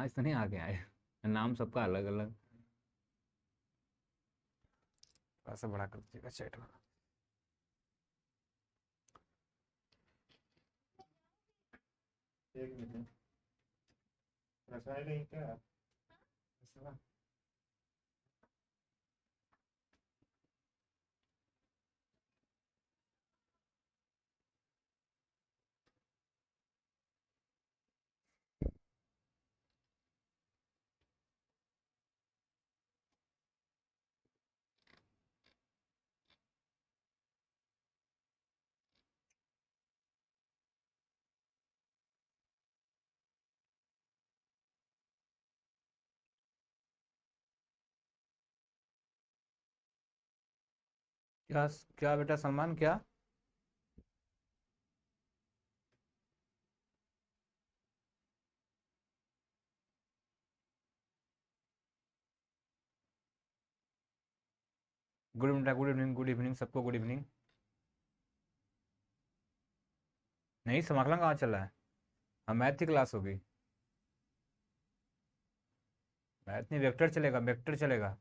आज तो नहीं आगे आए, नाम सबका अलग अलग। ऐसा बड़ा कर दीजिएगा चैट में। एक मिनट। रसायन नहीं क्या? क्या? क्या बेटा सलमान, क्या? Good evening, good evening, good evening सबको, गुड इवनिंग। नहीं, समाकलन कहाँ चल रहा है? हाँ, मैथ की क्लास होगी। मैथ नहीं, वेक्टर चलेगा, वेक्टर चलेगा।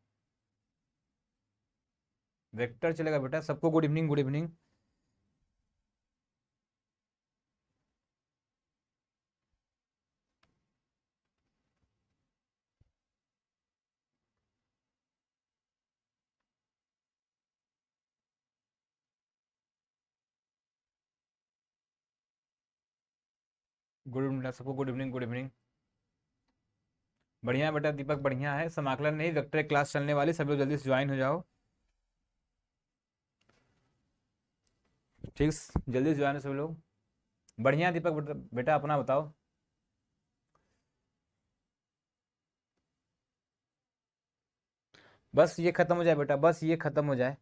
वेक्टर चलेगा बेटा, सबको good evening, good evening. Good evening सबको, गुड इवनिंग, गुड इवनिंग। बढ़िया है बेटा दीपक, बढ़िया है। समाकलन नहीं, वेक्टर क्लास चलने वाली, सब लोग जल्दी से ज्वाइन हो जाओ। ठीक, जल्दी से ज्वाइन हो सब लोग। बढ़िया है दीपक बेटा, बेटा अपना बताओ। बस ये खत्म हो जाए बेटा, बस ये खत्म हो जाए,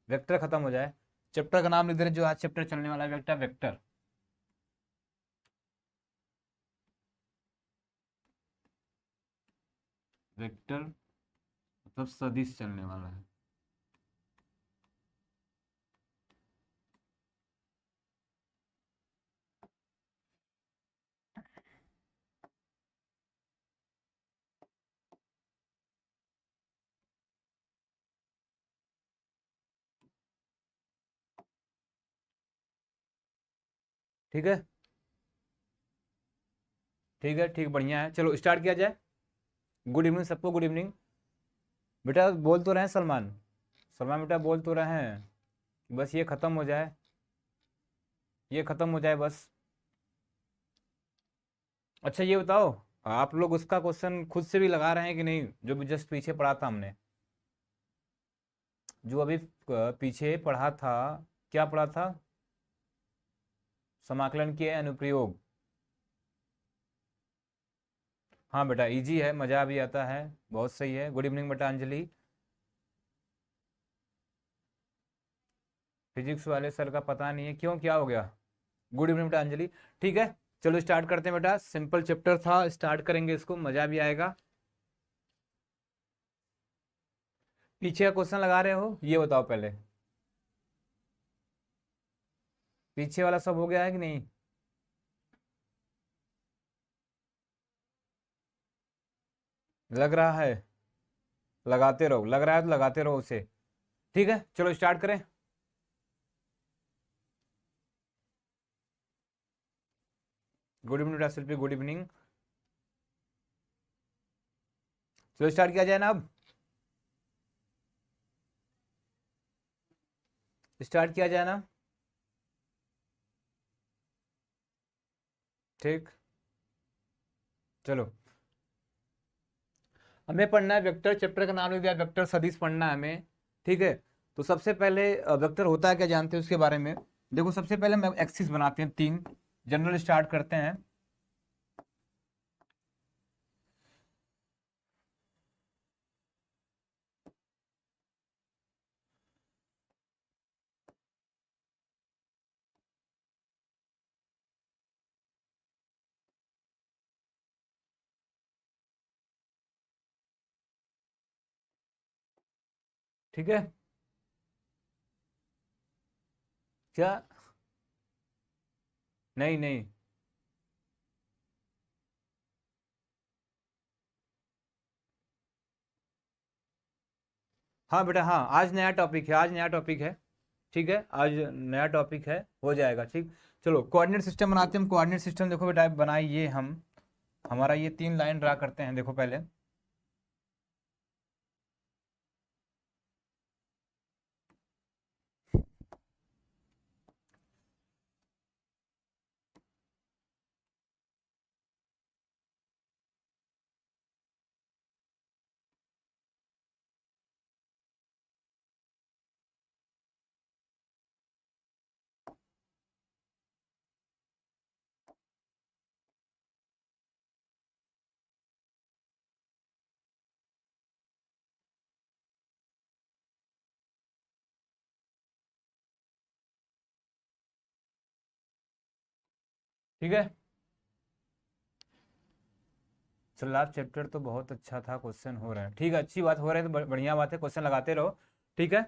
वेक्टर खत्म हो जाए। चैप्टर का नाम लिख दे रहे, जो आज चैप्टर चलने वाला है, बेटा वेक्टर। वेक्टर मतलब सदिश चलने वाला है। ठीक है, ठीक है, ठीक, बढ़िया है, चलो स्टार्ट किया जाए। गुड इवनिंग सबको, गुड इवनिंग। बेटा बोल तो रहे हैं सलमान, सलमान बेटा बोल तो रहे हैं कि बस ये खत्म हो जाए, ये खत्म हो जाए बस। अच्छा ये बताओ, आप लोग उसका क्वेश्चन खुद से भी लगा रहे हैं कि नहीं, जो भी जस्ट पीछे पढ़ा था हमने, जो अभी पीछे पढ़ा था? क्या पढ़ा था? समाकलन के अनुप्रयोग। हाँ बेटा, इजी है, मज़ा भी आता है, बहुत सही है। गुड इवनिंग बेटा अंजलि। फिजिक्स वाले सर का पता नहीं है क्यों, क्या हो गया? गुड इवनिंग बेटा अंजलि। ठीक है, चलो स्टार्ट करते हैं बेटा, सिंपल चैप्टर था, स्टार्ट करेंगे इसको, मज़ा भी आएगा। पीछे का क्वेश्चन लगा रहे हो, ये बताओ पहले, पीछे वाला सब हो गया है कि नहीं? लग रहा है? लगाते रहो, लग रहा है तो लगाते रहो उसे। ठीक है, चलो स्टार्ट करें। गुड इवनिंग बेटा शिल्पी, गुड इवनिंग। चलो स्टार्ट किया जाए ना अब, स्टार्ट किया जाए ना। ठीक, चलो हमें पढ़ना है वेक्टर, चैप्टर का नाम लिख दिया वेक्टर सदिश, पढ़ना है हमें। ठीक है, तो सबसे पहले वेक्टर होता है क्या जानते हैं उसके बारे में? देखो सबसे पहले हम एक्सिस बनाते हैं तीन, जनरल स्टार्ट करते हैं। ठीक है, क्या? नहीं नहीं, हाँ बेटा, हाँ आज नया टॉपिक है, आज नया टॉपिक है। ठीक है, आज नया टॉपिक है, हो जाएगा ठीक। चलो कोऑर्डिनेट सिस्टम बनाते हैं हम। कोऑर्डिनेट सिस्टम देखो बेटा, बनाइए हम। हमारा ये 3 लाइन ड्रा करते हैं, देखो पहले। ठीक है, चल लास्ट चैप्टर तो बहुत अच्छा था, क्वेश्चन हो रहे हैं। ठीक है, अच्छी बात, हो रहे हैं तो बढ़िया बात है, क्वेश्चन लगाते रहो। ठीक है,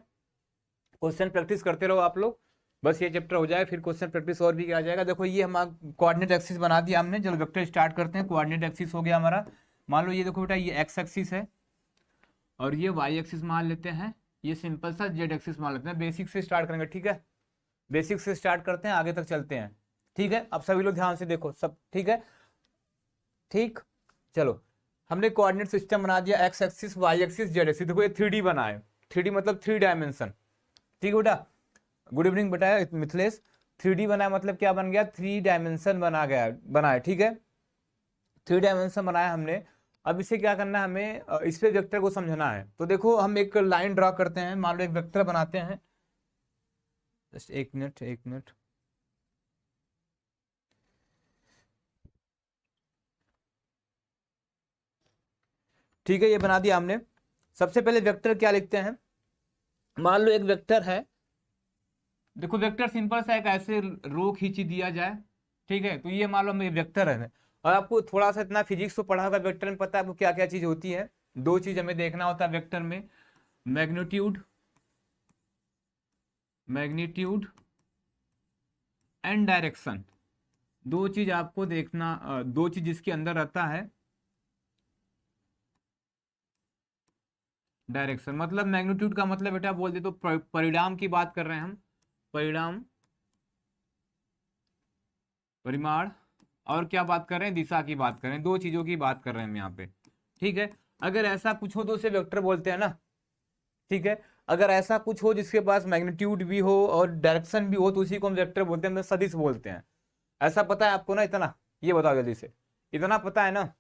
क्वेश्चन प्रैक्टिस करते रहो आप लोग। बस ये चैप्टर हो जाए, फिर क्वेश्चन प्रैक्टिस और भी आ जाएगा। देखो ये हम कोऑर्डिनेट एक्सिस बना दिया हमने। चलो वेक्टर स्टार्ट करते हैं। कोऑर्डिनेट एक्सिस हो गया हमारा। मान लो ये देखो बेटा, ये एक्स एक्सिस है और ये वाई एक्सिस मान लेते हैं, ये सिंपल सा जेड एक्सिस मान लेते हैं। बेसिक से स्टार्ट करेंगे, ठीक है, बेसिक से स्टार्ट करते हैं, आगे तक चलते हैं। ठीक है, अब सभी लोग ध्यान से देखो सब, ठीक है। ठीक, चलो हमने कोऑर्डिनेट सिस्टम बना दिया, X axis, Y axis, Z axis. देखो ये 3D बना है, 3D मतलब 3 डायमेंशन। ठीक है बेटा, गुड इवनिंग बेटा मिथिलेश। 3D बना है मतलब क्या बन गया, 3 डायमेंशन बना है। ठीक है, 3 डायमेंशन बनाया हमने। अब इसे क्या करना है हमें, इस पे वेक्टर को समझना है। तो देखो हम एक लाइन ड्रॉ करते हैं, मान लो एक वेक्टर बनाते हैं। जस्ट एक मिनट, एक मिनट। ठीक है, ये बना दिया हमने। सबसे पहले वेक्टर क्या लिखते हैं, मान लो एक वेक्टर है। देखो वेक्टर सिंपल सा एक ऐसे रो खींची दिया जाए, ठीक है, तो ये मान लो हमें वेक्टर है। और आपको थोड़ा सा इतना फिजिक्स तो पढ़ा होगा, वेक्टर में पता है आपको क्या क्या चीज होती है। 2 चीज हमें देखना होता है वेक्टर में, मैग्नीट्यूड, मैग्नीट्यूड एंड डायरेक्शन। 2 चीज आपको देखना, 2 चीज जिसके अंदर रहता है, डायरेक्शन। मतलब मैग्नीट्यूड का मतलब बेटा बोल दे तो परिणाम की बात कर रहे हैं हम, परिणाम, परिमाण। और क्या बात कर रहे हैं, दिशा की बात कर रहे हैं। 2 चीजों की बात कर रहे हैं हम यहाँ पे। ठीक है, अगर ऐसा कुछ हो तो उसे वेक्टर बोलते हैं ना। ठीक है, अगर ऐसा कुछ हो जिसके पास मैग्नीट्यूड भी हो और डायरेक्शन भी हो तो उसी को हम वेक्टर बोलते हैं, मतलब सदिश बोलते हैं। ऐसा पता है आपको ना, इतना ये बताओ जल्दी से, इतना पता है ना।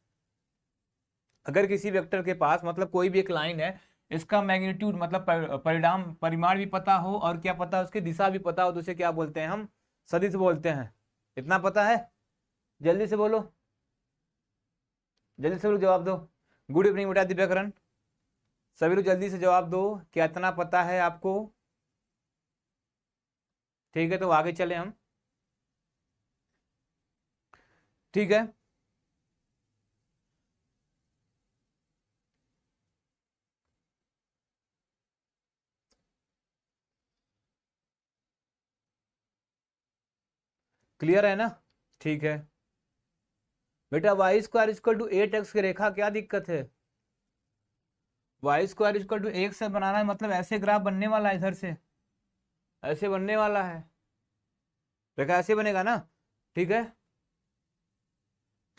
अगर किसी वेक्टर के पास मतलब कोई भी एक लाइन है, इसका मैग्नीट्यूड मतलब परिणाम, परिमाण भी पता हो और क्या पता है, उसकी दिशा भी पता हो, तो उसे क्या बोलते हैं हम, सदिश बोलते हैं। इतना पता है, जल्दी से बोलो, जल्दी से बोलो, जवाब दो। गुड इवनिंग बेटा दिव्याकरण, सभी लोग जल्दी से जवाब दो, क्या इतना पता है आपको। ठीक है, तो आगे चले हम। ठीक है, क्लियर है ना। ठीक है बेटा, Y square equal to 8x की रेखा, क्या दिक्कत है। वाई स्क्वायर इक्वल टू 1 से बनाना है, मतलब ऐसे ग्राफ बनने वाला है, इधर से ऐसे बनने वाला है, रेखा ऐसे बनेगा ना। ठीक है,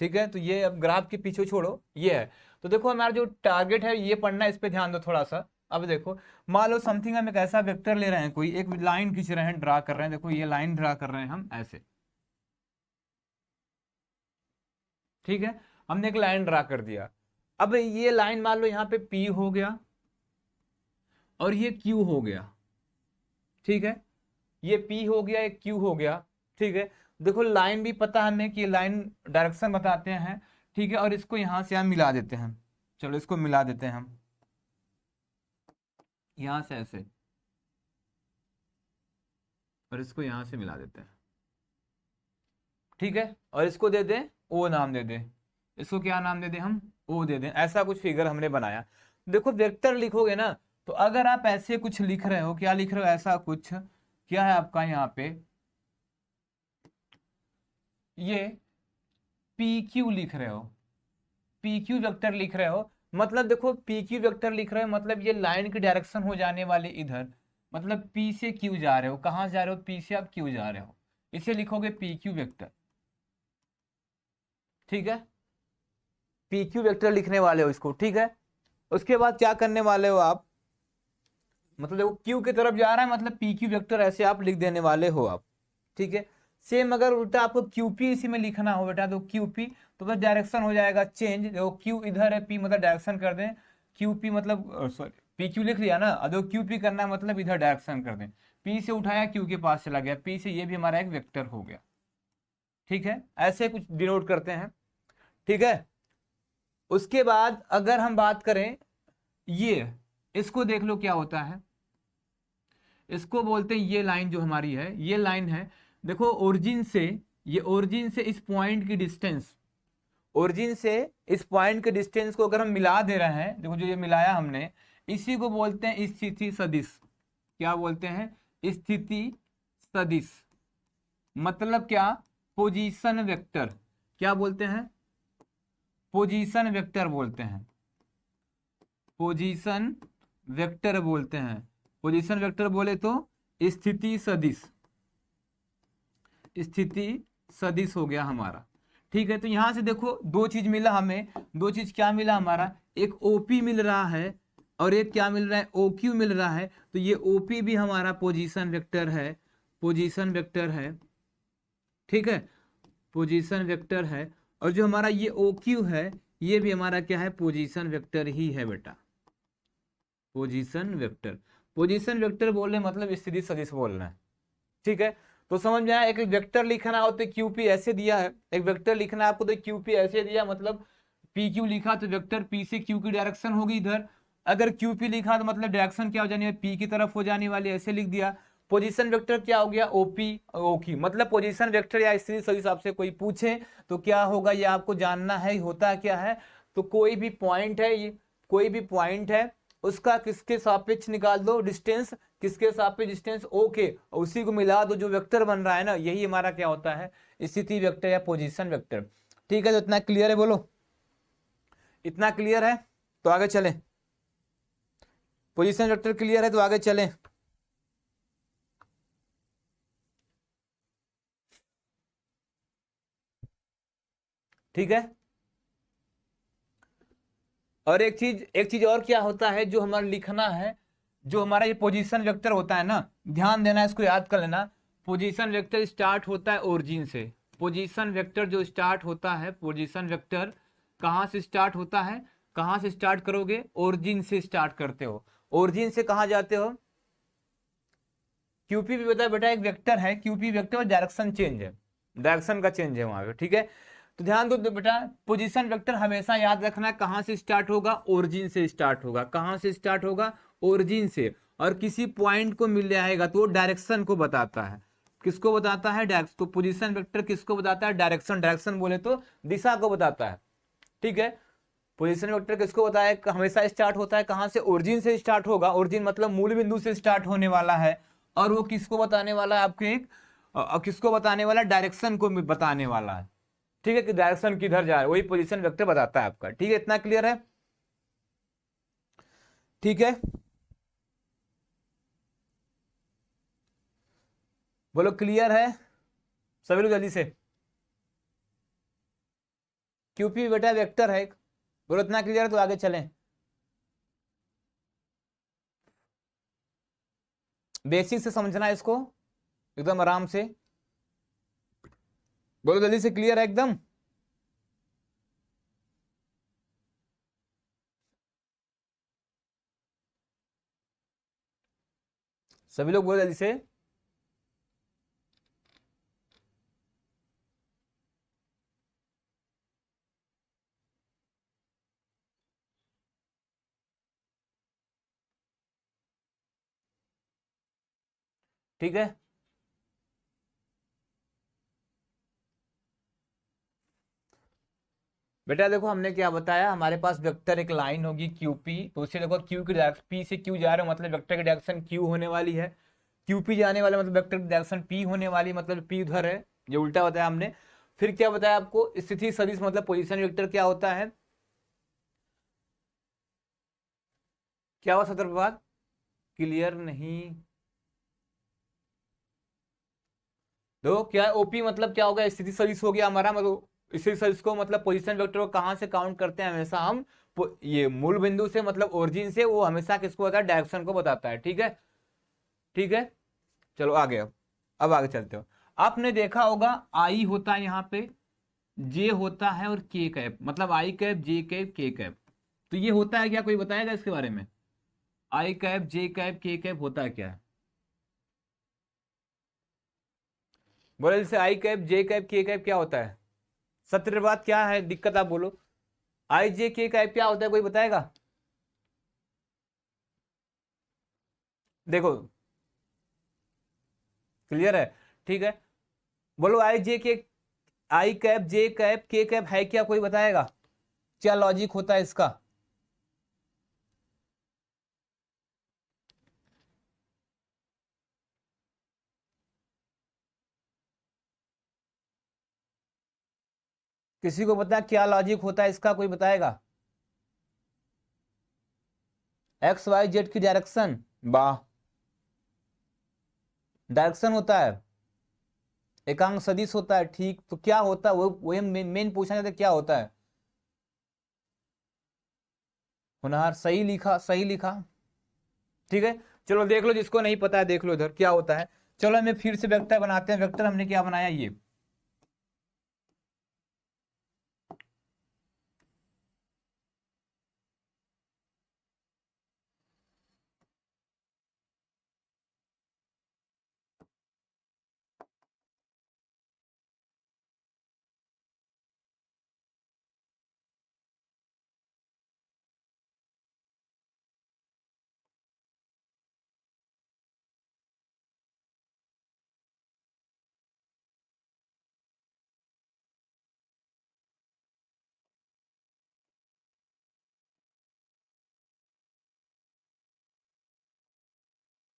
ठीक है, तो ये अब ग्राफ के पीछे छोड़ो, ये है। तो देखो हमारा जो टारगेट है ये पढ़ना है, इस पे ध्यान दो थोड़ा सा। अब देखो मान लो समथिंग हम एक ऐसा वेक्टर ले रहे हैं, कोई एक लाइन खींच रहे हैं, ड्रा कर रहे हैं। देखो ये लाइन ड्रा कर रहे हैं हम ऐसे, ठीक है, हमने एक लाइन ड्रा कर दिया। अब ये लाइन मान लो यहाँ पे P हो गया और ये Q हो गया। ठीक है, ये P हो गया, एक Q हो गया। ठीक है, देखो लाइन भी पता हमें कि लाइन डायरेक्शन बताते हैं। ठीक है, और इसको यहां से हम मिला देते हैं। चलो इसको मिला देते हैं हम यहां से ऐसे, और इसको यहां से मिला देते हैं। ठीक है, और इसको दे दें ओ नाम दे दें, इसको क्या नाम दे दें हम, ओ दे दें। ऐसा कुछ फिगर हमने बनाया। देखो वेक्टर लिखोगे ना, तो अगर आप ऐसे कुछ लिख रहे हो, क्या लिख रहे हो, ऐसा कुछ क्या है आपका यहाँ पे, ये पी क्यू लिख रहे हो, पी क्यू वेक्टर लिख रहे हो, मतलब देखो पी क्यू वेक्टर लिख रहे हो, मतलब ये लाइन की डायरेक्शन हो जाने वाले इधर, मतलब पी से क्यू जा रहे हो, कहाँ जा रहे हो, पी से आप क्यू जा रहे हो, इसे लिखोगे पी क्यू वेक्टर। ठीक है, पी क्यू वेक्टर लिखने वाले हो इसको। ठीक है, उसके बाद क्या करने वाले हो आप, मतलब देखो क्यू की तरफ जा रहा है, मतलब पी क्यू वेक्टर ऐसे आप लिख देने वाले हो आप। ठीक है, सेम अगर उल्टा आपको क्यूपी इसी में लिखना हो बेटा, तो क्यूपी तो बस डायरेक्शन हो जाएगा चेंज। देखो क्यू इधर है, पी मतलब डायरेक्शन कर दें, क्यूपी मतलब सॉरी पी क्यू लिख लिया ना, अगर क्यूपी करना है मतलब इधर डायरेक्शन कर दें, पी से उठाया क्यू के पास चला गया, पी से ये भी हमारा एक वेक्टर हो गया। ठीक है, ऐसे कुछ डिनोट करते हैं। ठीक है, उसके बाद अगर हम बात करें ये, इसको देख लो क्या होता है, इसको बोलते हैं ये लाइन जो हमारी है, ये लाइन है, देखो ओरिजिन से, ये ओरिजिन से इस पॉइंट की डिस्टेंस, ओरिजिन से इस पॉइंट के डिस्टेंस को अगर हम मिला दे रहे हैं, देखो जो ये मिलाया हमने, इसी को बोलते हैं स्थिति सदिश। क्या बोलते हैं, स्थिति सदिश। मतलब क्या, पोजीशन वेक्टर। क्या बोलते हैं, पोजीशन वेक्टर बोलते हैं, पोजीशन वेक्टर बोलते हैं। पोजीशन वेक्टर बोले तो स्थिति सदिश, स्थिति सदिश हो गया हमारा। ठीक है, तो यहां से देखो दो चीज मिला हमें, दो चीज क्या मिला हमारा, एक ओपी मिल रहा है और एक क्या मिल रहा है, ओक्यू मिल रहा है। तो ये ओपी भी हमारा पोजीशन वेक्टर है, पोजीशन वेक्टर है। ठीक है, पोजीशन वेक्टर है, और जो हमारा ये ओक्यू है ये भी हमारा क्या है, पोजीशन वेक्टर ही है बेटा, पोजीशन वेक्टर। पोजीशन वेक्टर बोल रहे मतलब स्थिति सदिश बोल रहे हैं। ठीक है, तो समझ में आया, एक वेक्टर लिखना हो तो क्यूपी ऐसे दिया है, एक वेक्टर लिखना है आपको तो क्यूपी ऐसे दिया, मतलब पी क्यू लिखा तो वेक्टर पी से क्यू की डायरेक्शन होगी इधर, अगर क्यूपी लिखा तो मतलब डायरेक्शन क्या हो जानी है, पी की तरफ हो जाने वाली, ऐसे लिख दिया। पोजीशन वेक्टर क्या हो गया, ओपी ओकी, मतलब पोजीशन वेक्टर या स्थिति सदिश आपसे कोई पूछे तो क्या होगा, ये आपको जानना है होता क्या है। तो कोई भी पॉइंट है, ये कोई भी पॉइंट है उसका किसके सापेक्ष निकाल दो डिस्टेंस, किसके सापेक्ष डिस्टेंस ओके, उसी को मिला दो, जो वेक्टर बन रहा है ना, यही हमारा क्या होता है, स्थिति वेक्टर या पोजीशन वेक्टर। ठीक है, तो इतना क्लियर है, बोलो इतना क्लियर है, तो आगे चलें। पोजीशन वेक्टर क्लियर है तो आगे चलें। ठीक है, और एक चीज और क्या होता है जो हमारा लिखना है, जो हमारा ये पोजीशन वेक्टर होता है ना, ध्यान देना, इसको याद कर लेना। पोजीशन वेक्टर स्टार्ट होता है ओरिजिन से, पोजीशन वेक्टर जो स्टार्ट होता है, पोजीशन वेक्टर कहाँ से स्टार्ट होता है, कहाँ से स्टार्ट करोगे, ओरिजिन से स्टार्ट करते हो। ओरिजिन से कहाँ जाते हो, क्यूपी भी बता बेटा एक वेक्टर है, क्यूपी वेक्टर में डायरेक्शन चेंज है, डायरेक्शन का चेंज है वहां पे। ठीक है, तो ध्यान दो बेटा, पोजीशन वेक्टर हमेशा याद रखना है कहां से स्टार्ट होगा, ओरिजिन से स्टार्ट होगा, कहां से स्टार्ट होगा, ओरिजिन से, और किसी पॉइंट को मिल जाएगा तो वो डायरेक्शन को बताता है, किसको बताता है, डायरेक्शन। तो पोजीशन वेक्टर किसको बताता है, डायरेक्शन, डायरेक्शन बोले तो दिशा को बताता है। ठीक है, पोजीशन वेक्टर किसको बताया, हमेशा स्टार्ट होता है कहां से, ओरिजिन से स्टार्ट होगा, ओरिजिन मतलब मूल बिंदु से स्टार्ट होने वाला है, और वो किसको बताने वाला है, आपके एक किसको बताने वाला, डायरेक्शन को बताने वाला है। ठीक है, कि डायरेक्शन किधर जा रहा है वही पोजीशन वेक्टर बताता है आपका। ठीक है, इतना क्लियर है। ठीक है, बोलो क्लियर है सभी लोग जल्दी से। क्यूपी बेटा वेक्टर है, बोलो इतना क्लियर है तो आगे चलें। बेसिक से समझना है इसको एकदम आराम से, बोलो जल्दी से, क्लियर है एकदम। सभी लोग बोलो जल्दी से। ठीक है, बेटा देखो हमने क्या बताया, हमारे पास वेक्टर एक लाइन होगी क्यूपी, तो उसे देखो क्यू की डायरेक्शन, पी से क्यू जा रहे हो मतलब वेक्टर की डायरेक्शन क्यू होने वाली है, क्यूपी जाने वाला मतलब वेक्टर की डायरेक्शन पी होने वाली, मतलब पी उधर है, ये उल्टा बताया हमने। फिर क्या बताया आपको, स्थिति सदिश मतलब पोजीशन वेक्टर क्या होता है, क्या हुआ सत्र बाद? क्लियर नहीं। देखो क्या ओपी मतलब क्या होगा, स्थिति सदिश हो गया हमारा, मतलब स्थिति सदिश को मतलब पोजीशन वेक्टर को कहां से काउंट करते हैं हमेशा हम, ये मूल बिंदु से मतलब ओरिजिन से, वो हमेशा किसको बताता है, डायरेक्शन को बताता है। ठीक है, ठीक है, चलो आगे। अब आगे चलते हो। आपने देखा होगा आई होता है यहाँ पे, जे होता है और के कैप, मतलब आई कैप जे कैप के कैप। तो ये होता है क्या, कोई बताएगा इसके बारे में? आई कैप जे कैप के कैप होता है क्या? बोले जैसे आई कैप जे कैप के कैप क्या होता है? सत्र बात क्या है दिक्कत, आप बोलो। आई जे के कैप क्या होता है, कोई बताएगा? देखो क्लियर है, ठीक है, बोलो आई जे के, आई कैप जे कैप के कैप है क्या, कोई बताएगा? क्या लॉजिक होता है इसका? किसी को पता है क्या लॉजिक होता है इसका, कोई बताएगा? एक्स वाई जेड की डायरेक्शन, वाह, डायरेक्शन होता है, एकांक सदिश होता है, ठीक। तो क्या होता है वो, वही मेन पूछना चाहते क्या होता है? होनहार, सही लिखा, सही लिखा। ठीक है, चलो देख लो, जिसको नहीं पता है देख लो इधर क्या होता है। चलो हमें फिर से वेक्टर बनाते हैं। वेक्टर हमने क्या बनाया, ये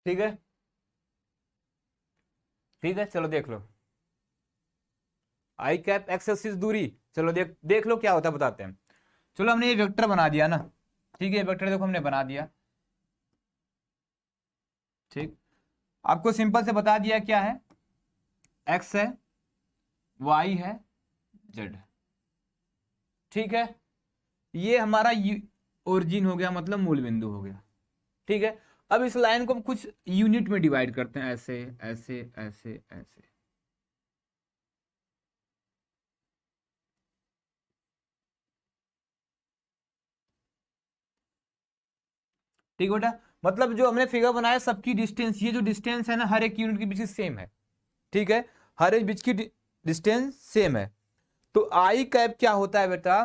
ठीक है, ठीक है, चलो देख लो। आई कैप एक्स एक्सिस दूरी, चलो देख देख लो क्या होता है, बताते हैं। चलो हमने ये वेक्टर बना दिया ना, ठीक है, वेक्टर देखो हमने बना दिया, ठीक। आपको सिंपल से बता दिया क्या है, एक्स है, वाई है, जेड है, ठीक है। ये हमारा ओरिजिन हो गया, मतलब मूल बिंदु हो गया, ठीक है। अब इस लाइन को हम कुछ यूनिट में डिवाइड करते हैं, ऐसे ऐसे ऐसे ऐसे, ठीक है बेटा। मतलब जो हमने फिगर बनाया सबकी डिस्टेंस, ये जो डिस्टेंस है ना हर एक यूनिट के बीच सेम है, ठीक है, हर एक बीच की डिस्टेंस सेम है। तो आई कैप क्या होता है बेटा,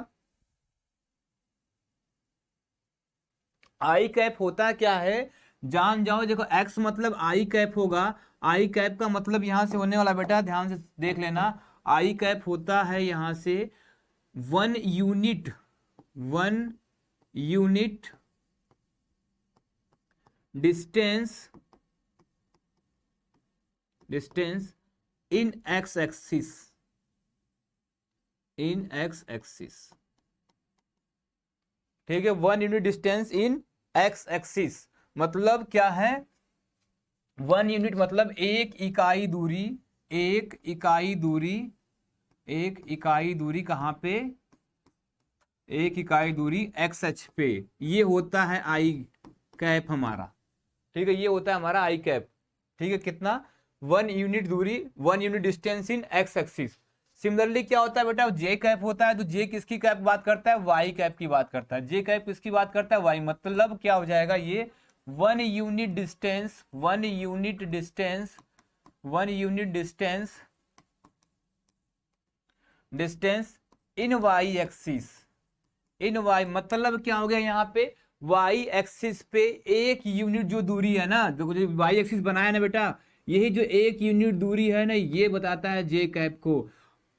आई कैप होता क्या है, जान जाओ, देखो एक्स मतलब आई कैप होगा, आई कैप का मतलब यहां से होने वाला बेटा, ध्यान से देख लेना, आई कैप होता है यहां से 1 यूनिट, 1 यूनिट डिस्टेंस, डिस्टेंस इन एक्स एक्सिस, इन एक्स एक्सिस, ठीक है, 1 unit distance in x axis, मतलब क्या है, 1 यूनिट मतलब एक इकाई दूरी, एक इकाई दूरी, एक इकाई दूरी कहां पे, एक इकाई दूरी एक्स एच पे, ये होता है आई कैप हमारा, ठीक है, ये होता है हमारा आई कैप, ठीक है, कितना, 1 यूनिट दूरी, 1 unit distance in x axis. Similarly क्या होता है बेटा, जे कैप होता है, तो जे किसकी कैप बात करता है, वाई कैप की बात करता है, जे कैप किसकी बात करता है, वाई, मतलब क्या हो जाएगा ये, 1 unit distance, 1 unit distance, 1 unit distance, distance in Y axis, in Y मतलब क्या हो गया यहाँ पे, वाई एक्सिस पे एक यूनिट जो दूरी है ना, जो वाई एक्सिस बनाया ना बेटा, यही जो एक यूनिट दूरी है ना, ये बताता है जे कैप को।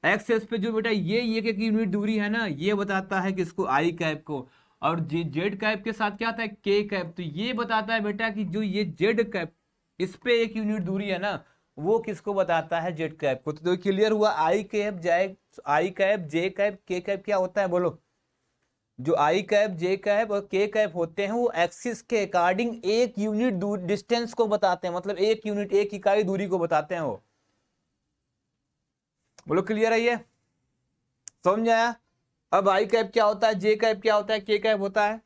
एक्सेस पे जो बेटा ये एक यूनिट दूरी है ना, ये बताता है किसको, आई कैप को। और जेड कैप के साथ क्या आता है, के कैप, तो ये बताता है बेटा कि जो ये जेड कैप, इस पे एक यूनिट दूरी है ना, वो किसको बताता है, जेड कैप को। तो क्लियर हुआ, आई कैप जाए, आई कैप जे कैप के कैप क्या होता है, बोलो। जो आई कैप, जे कैप और के कैप होते हैं वो एक्सिस के अकॉर्डिंग एक यूनिट डिस्टेंस को बताते हैं, मतलब एक यूनिट, एक इकाई दूरी को बताते हैं वो। बोलो क्लियर है ये, समझ आया? अब आई कैप क्या होता है, जे कैप क्या होता है, के कैप होता है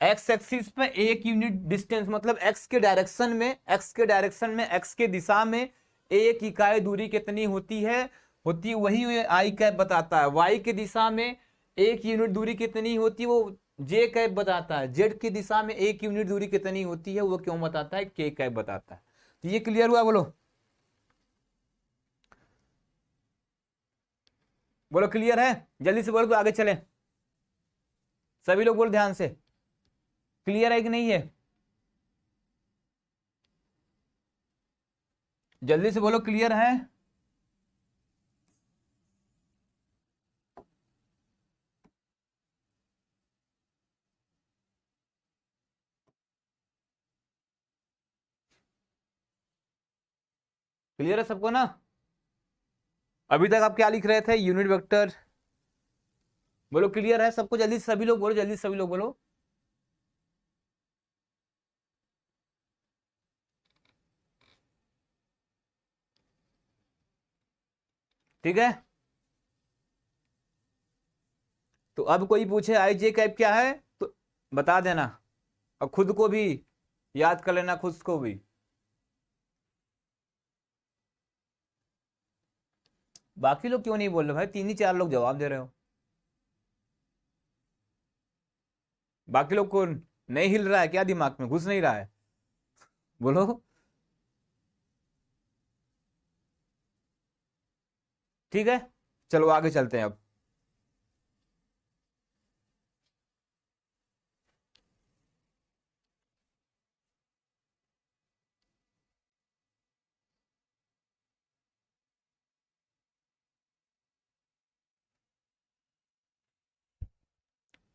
एक्स एक्सिस पे एक यूनिट डिस्टेंस, मतलब एक्स के डायरेक्शन में, एक्स के डायरेक्शन में, एक्स के दिशा में एक इकाई दूरी कितनी होती है, वही आई कैप बताता है। वाई की दिशा में एक यूनिट दूरी कितनी होती है वो जे कैप बताता है। जेड की दिशा में एक यूनिट दूरी कितनी होती है वो क्यों बताता है, के कैप बताता है। तो ये क्लियर हुआ? बोलो बोलो क्लियर है? जल्दी से बोलो तो आगे चले। सभी लोग बोलो ध्यान से, क्लियर है कि नहीं है? जल्दी से बोलो क्लियर है? क्लियर है सबको ना? अभी तक आप क्या लिख रहे थे, यूनिट वेक्टर? बोलो क्लियर है सबको? जल्दी से सभी लोग बोलो, जल्दी से सभी लोग बोलो। ठीक है, तो अब कोई पूछे आई जे कैप क्या है तो बता देना, और खुद को भी याद कर लेना, खुद को भी। बाकी लोग क्यों नहीं बोल रहे भाई? 3 ही 4 लोग जवाब दे रहे हो, बाकी लोग को नहीं हिल रहा है क्या, दिमाग में घुस नहीं रहा है? बोलो। ठीक है, चलो आगे चलते हैं अब।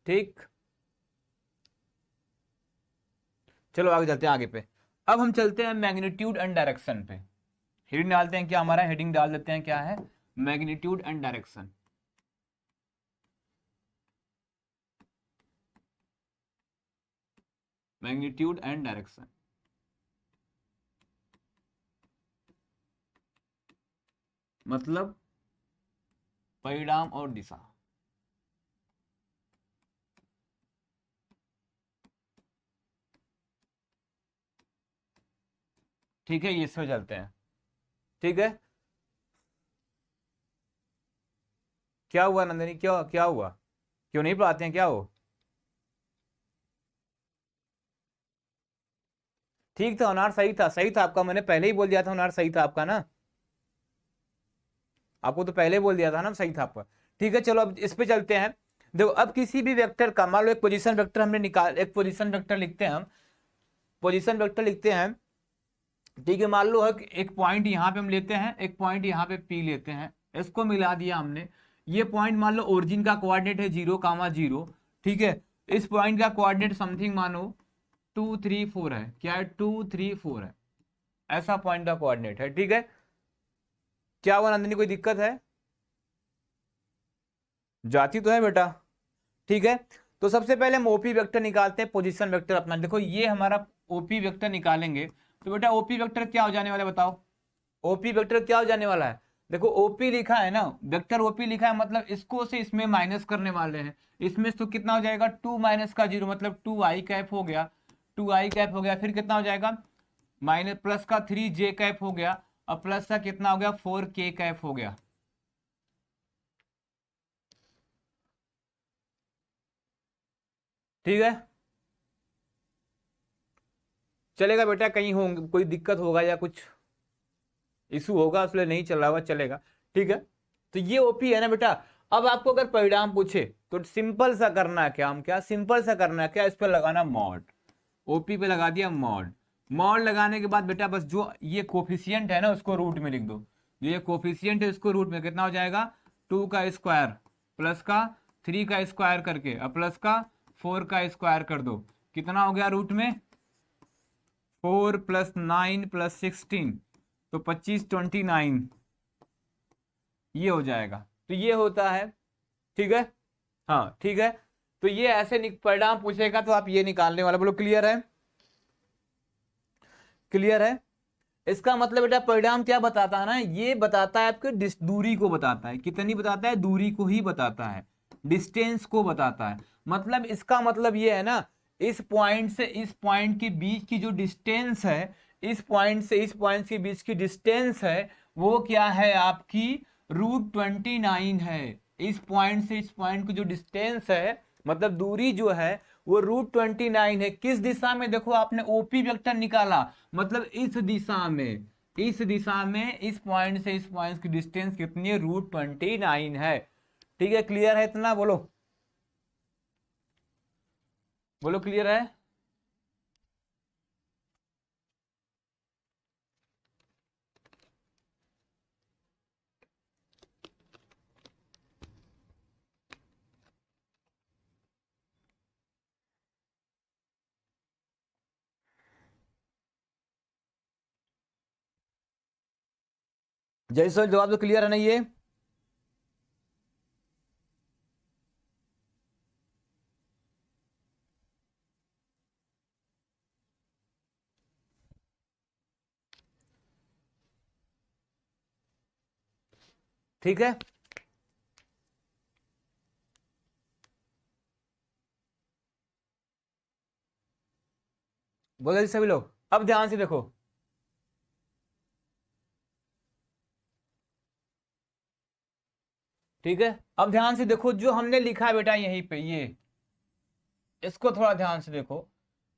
ठीक, चलो आगे चलते हैं आगे पे। अब हम चलते हैं मैग्नीट्यूड एंड डायरेक्शन पे। हेडिंग डालते हैं क्या, हमारा हेडिंग डाल देते हैं क्या है, magnitude and direction. Magnitude and direction मतलब परिणाम और दिशा। ठीक है, ये इस पे चलते हैं। ठीक है, क्या हुआ नंदिनी, क्या क्या हुआ, क्यों नहीं पढ़ाते हैं, क्या हो? ठीक था, होनार सही था, सही था आपका, मैंने पहले ही बोल दिया था होनार सही था आपका ना, आपको तो पहले बोल दिया था ना सही था आपका। ठीक है, चलो अब इस पे चलते हैं। देखो, अब किसी भी वेक्टर का, मान लो एक पोजीशन वेक्टर हमने निकाल, एक पोजीशन वेक्टर लिखते हैं हम, पोजीशन वेक्टर लिखते हैं। ठीक है, मान लो एक पॉइंट यहाँ पे हम लेते हैं, एक पॉइंट यहाँ पे पी लेते हैं, इसको मिला दिया हमने। ये पॉइंट मान लो ओरिजिन का कोऑर्डिनेट है 0, 0। ठीक है, इस पॉइंट का कोऑर्डिनेट समथिंग मानो 2, 3, 4 है। क्या है? 2, 3, 4 है, ऐसा पॉइंट का कोऑर्डिनेट है। ठीक है, क्या हुआ नंदिनी, कोई दिक्कत है? जाती तो है बेटा। ठीक है, तो सबसे पहले हम ओपी वेक्टर निकालते हैं, पोजीशन वेक्टर अपना। देखो ये हमारा ओपी वेक्टर निकालेंगे, तो बेटा ओपी वेक्टर क्या हो जाने वाला है बताओ? ओपी वेक्टर क्या हो जाने वाला है? देखो ओपी लिखा है ना, वेक्टर ओपी लिखा है, मतलब इसको से इसमें माइनस करने वाले हैं। इसमें तो कितना हो जाएगा, 2 - 0, मतलब 2i कैप हो गया, 2i कैप हो गया। फिर कितना हो जाएगा, माइनस प्लस का 3j कैप हो गया, और प्लस का कितना हो गया, 4k कैप हो गया। ठीक है, चलेगा बेटा? कहीं होंगे कोई दिक्कत होगा या कुछ इशू होगा, इसलिए नहीं चल रहा होगा, चलेगा। ठीक है, तो ये ओपी है ना बेटा। अब आपको अगर परिणाम पूछे तो सिंपल सा करना है, क्या हम, क्या सिंपल सा करना है, क्या इस पर लगाना मॉड, ओपी पे लगा दिया मॉड। मॉड लगाने के बाद बेटा बस जो ये कोफिशियंट है ना उसको रूट में लिख दो, जो ये कोफिशियंट है उसको रूट में, कितना हो जाएगा, 2 का स्क्वायर प्लस का 3 का स्क्वायर करके, और प्लस का 4 का स्क्वायर कर दो, कितना हो गया रूट में, 4 + 9 + 16, तो 25, 29 ये हो जाएगा। तो ये होता है। ठीक है, हाँ ठीक है, तो ये ऐसे परिणाम पूछेगा तो आप ये निकालने वाला, बोलो क्लियर है, क्लियर है। इसका मतलब बेटा परिणाम क्या बताता है ना, ये बताता है आपके दूरी को बताता है, कितनी बताता है, दूरी को ही बताता है, डिस्टेंस को बताता है। मतलब इसका मतलब ये है ना, इस पॉइंट से इस पॉइंट के बीच की जो डिस्टेंस है, इस पॉइंट से इस पॉइंट के बीच की डिस्टेंस है, वो क्या है आपकी √29 है। इस पॉइंट से इस पॉइंट की जो डिस्टेंस है, मतलब दूरी जो है वो √29 है। किस दिशा में, देखो आपने ओपी वेक्टर निकाला, मतलब इस दिशा में, इस दिशा में इस पॉइंट से इस पॉइंट की डिस्टेंस कितनी है, √29 है। ठीक है, क्लियर है इतना, बोलो बोलो क्लियर है। जय सर, जवाब तो क्लियर है ना ये। ठीक है, बोलो जी सभी लोग, अब ध्यान से देखो। ठीक है, अब ध्यान से देखो, जो हमने लिखा है बेटा यहीं पे, ये इसको थोड़ा ध्यान से देखो।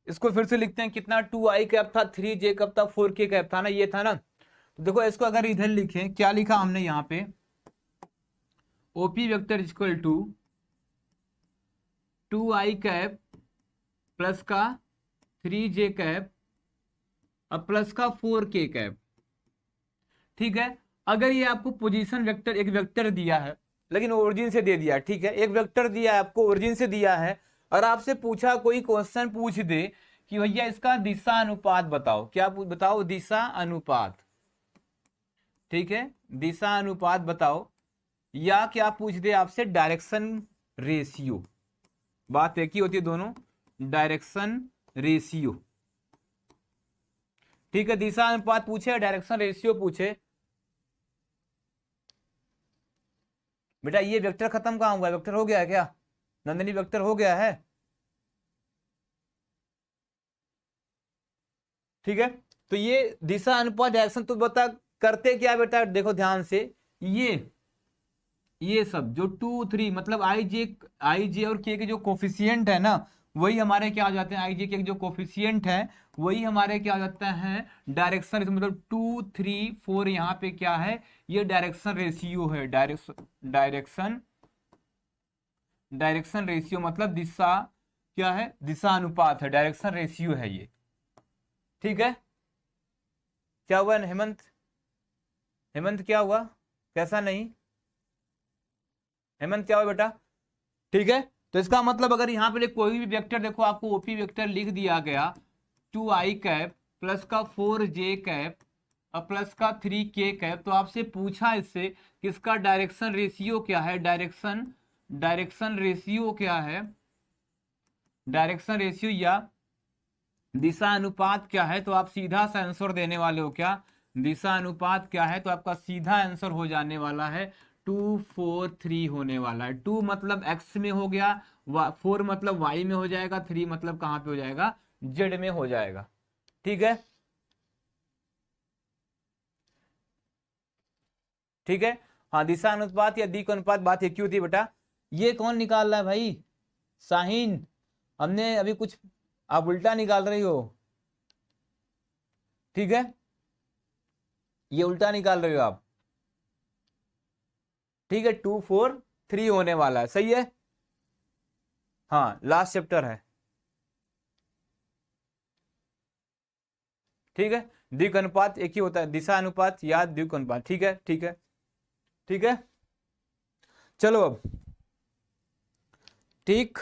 इसको फिर से लिखते हैं, कितना 2i कैप था, 3j कब था, 4k कैप था ना, ये था ना। तो देखो इसको अगर इधर लिखें, क्या लिखा हमने यहाँ पे, OP vector equal to 2i cap plus का 3j कैप और प्लस का 4k कैप। ठीक है, अगर ये आपको पोजीशन वेक्टर, एक वेक्टर दिया है लेकिन ओरिजिन से दे दिया, ठीक है, एक वेक्टर दिया है आपको, ओरिजिन से दिया है, और आपसे पूछा, कोई क्वेश्चन पूछ दे कि भैया इसका दिशा अनुपात बताओ, क्या बताओ, दिशा अनुपात। ठीक है, दिशा अनुपात बताओ, या क्या पूछ दे आपसे, डायरेक्शन रेशियो। बात एक ही होती है दोनों, डायरेक्शन रेशियो। ठीक है, दिशा अनुपात पूछे, डायरेक्शन रेशियो पूछे, बेटा ये वेक्टर खत्म कहां हुआ है, वेक्टर हो गया है क्या, नंदनी वेक्टर हो गया है। ठीक है, तो ये दिशा अनुपात डायरेक्शन, तो बता करते क्या बेटा, देखो ध्यान से, ये सब जो 2 3 मतलब आई जे और के जो कोफिशियंट है ना, वही हमारे क्या हो जाते हैं, आई जे के जो कोफिशियंट है वही हमारे क्या हो जाता है, डायरेक्शन, मतलब 2 3 4 यहाँ पे क्या है, ये डायरेक्शन रेशियो है, डायरेक्शन डायरेक्शन रेशियो मतलब दिशा, क्या है, दिशा अनुपात है, डायरेक्शन रेशियो है ये। ठीक है, क्या हुआ हेमंत, हेमंत क्या हुआ, कैसा नहीं, हेमंत क्या हुआ बेटा। ठीक है, तो इसका मतलब अगर यहाँ पे कोई भी वेक्टर, देखो आपको ओपी वेक्टर लिख दिया गया, 2i कैप प्लस का 4j कैप और प्लस का 3k कैप, तो आपसे पूछा इससे किसका डायरेक्शन रेशियो क्या है, डायरेक्शन रेशियो क्या है, डायरेक्शन रेशियो या दिशा अनुपात क्या है, तो आप सीधा सा आंसर देने वाले हो, क्या दिशा अनुपात क्या है, तो आपका सीधा आंसर हो जाने वाला है 2 4 3 होने वाला है। 2 मतलब x में हो गया, 4 मतलब y में हो जाएगा, 3 मतलब कहां पे हो जाएगा, z में हो जाएगा। ठीक है, ठीक है, हाँ दिशा अनुपात या दिक् अनुपात, बात एक ही होती है बेटा। ये कौन निकाल रहा है भाई, साहिन, हमने अभी कुछ, आप उल्टा निकाल रही हो। ठीक है, ये उल्टा निकाल रहे हो आप। ठीक है, 2 4 3 होने वाला है, सही है, हाँ लास्ट चैप्टर है। ठीक है, द्विक अनुपात एक ही होता है, दिशा अनुपात या द्विक अनुपात। ठीक है, ठीक है, ठीक है, चलो अब, ठीक,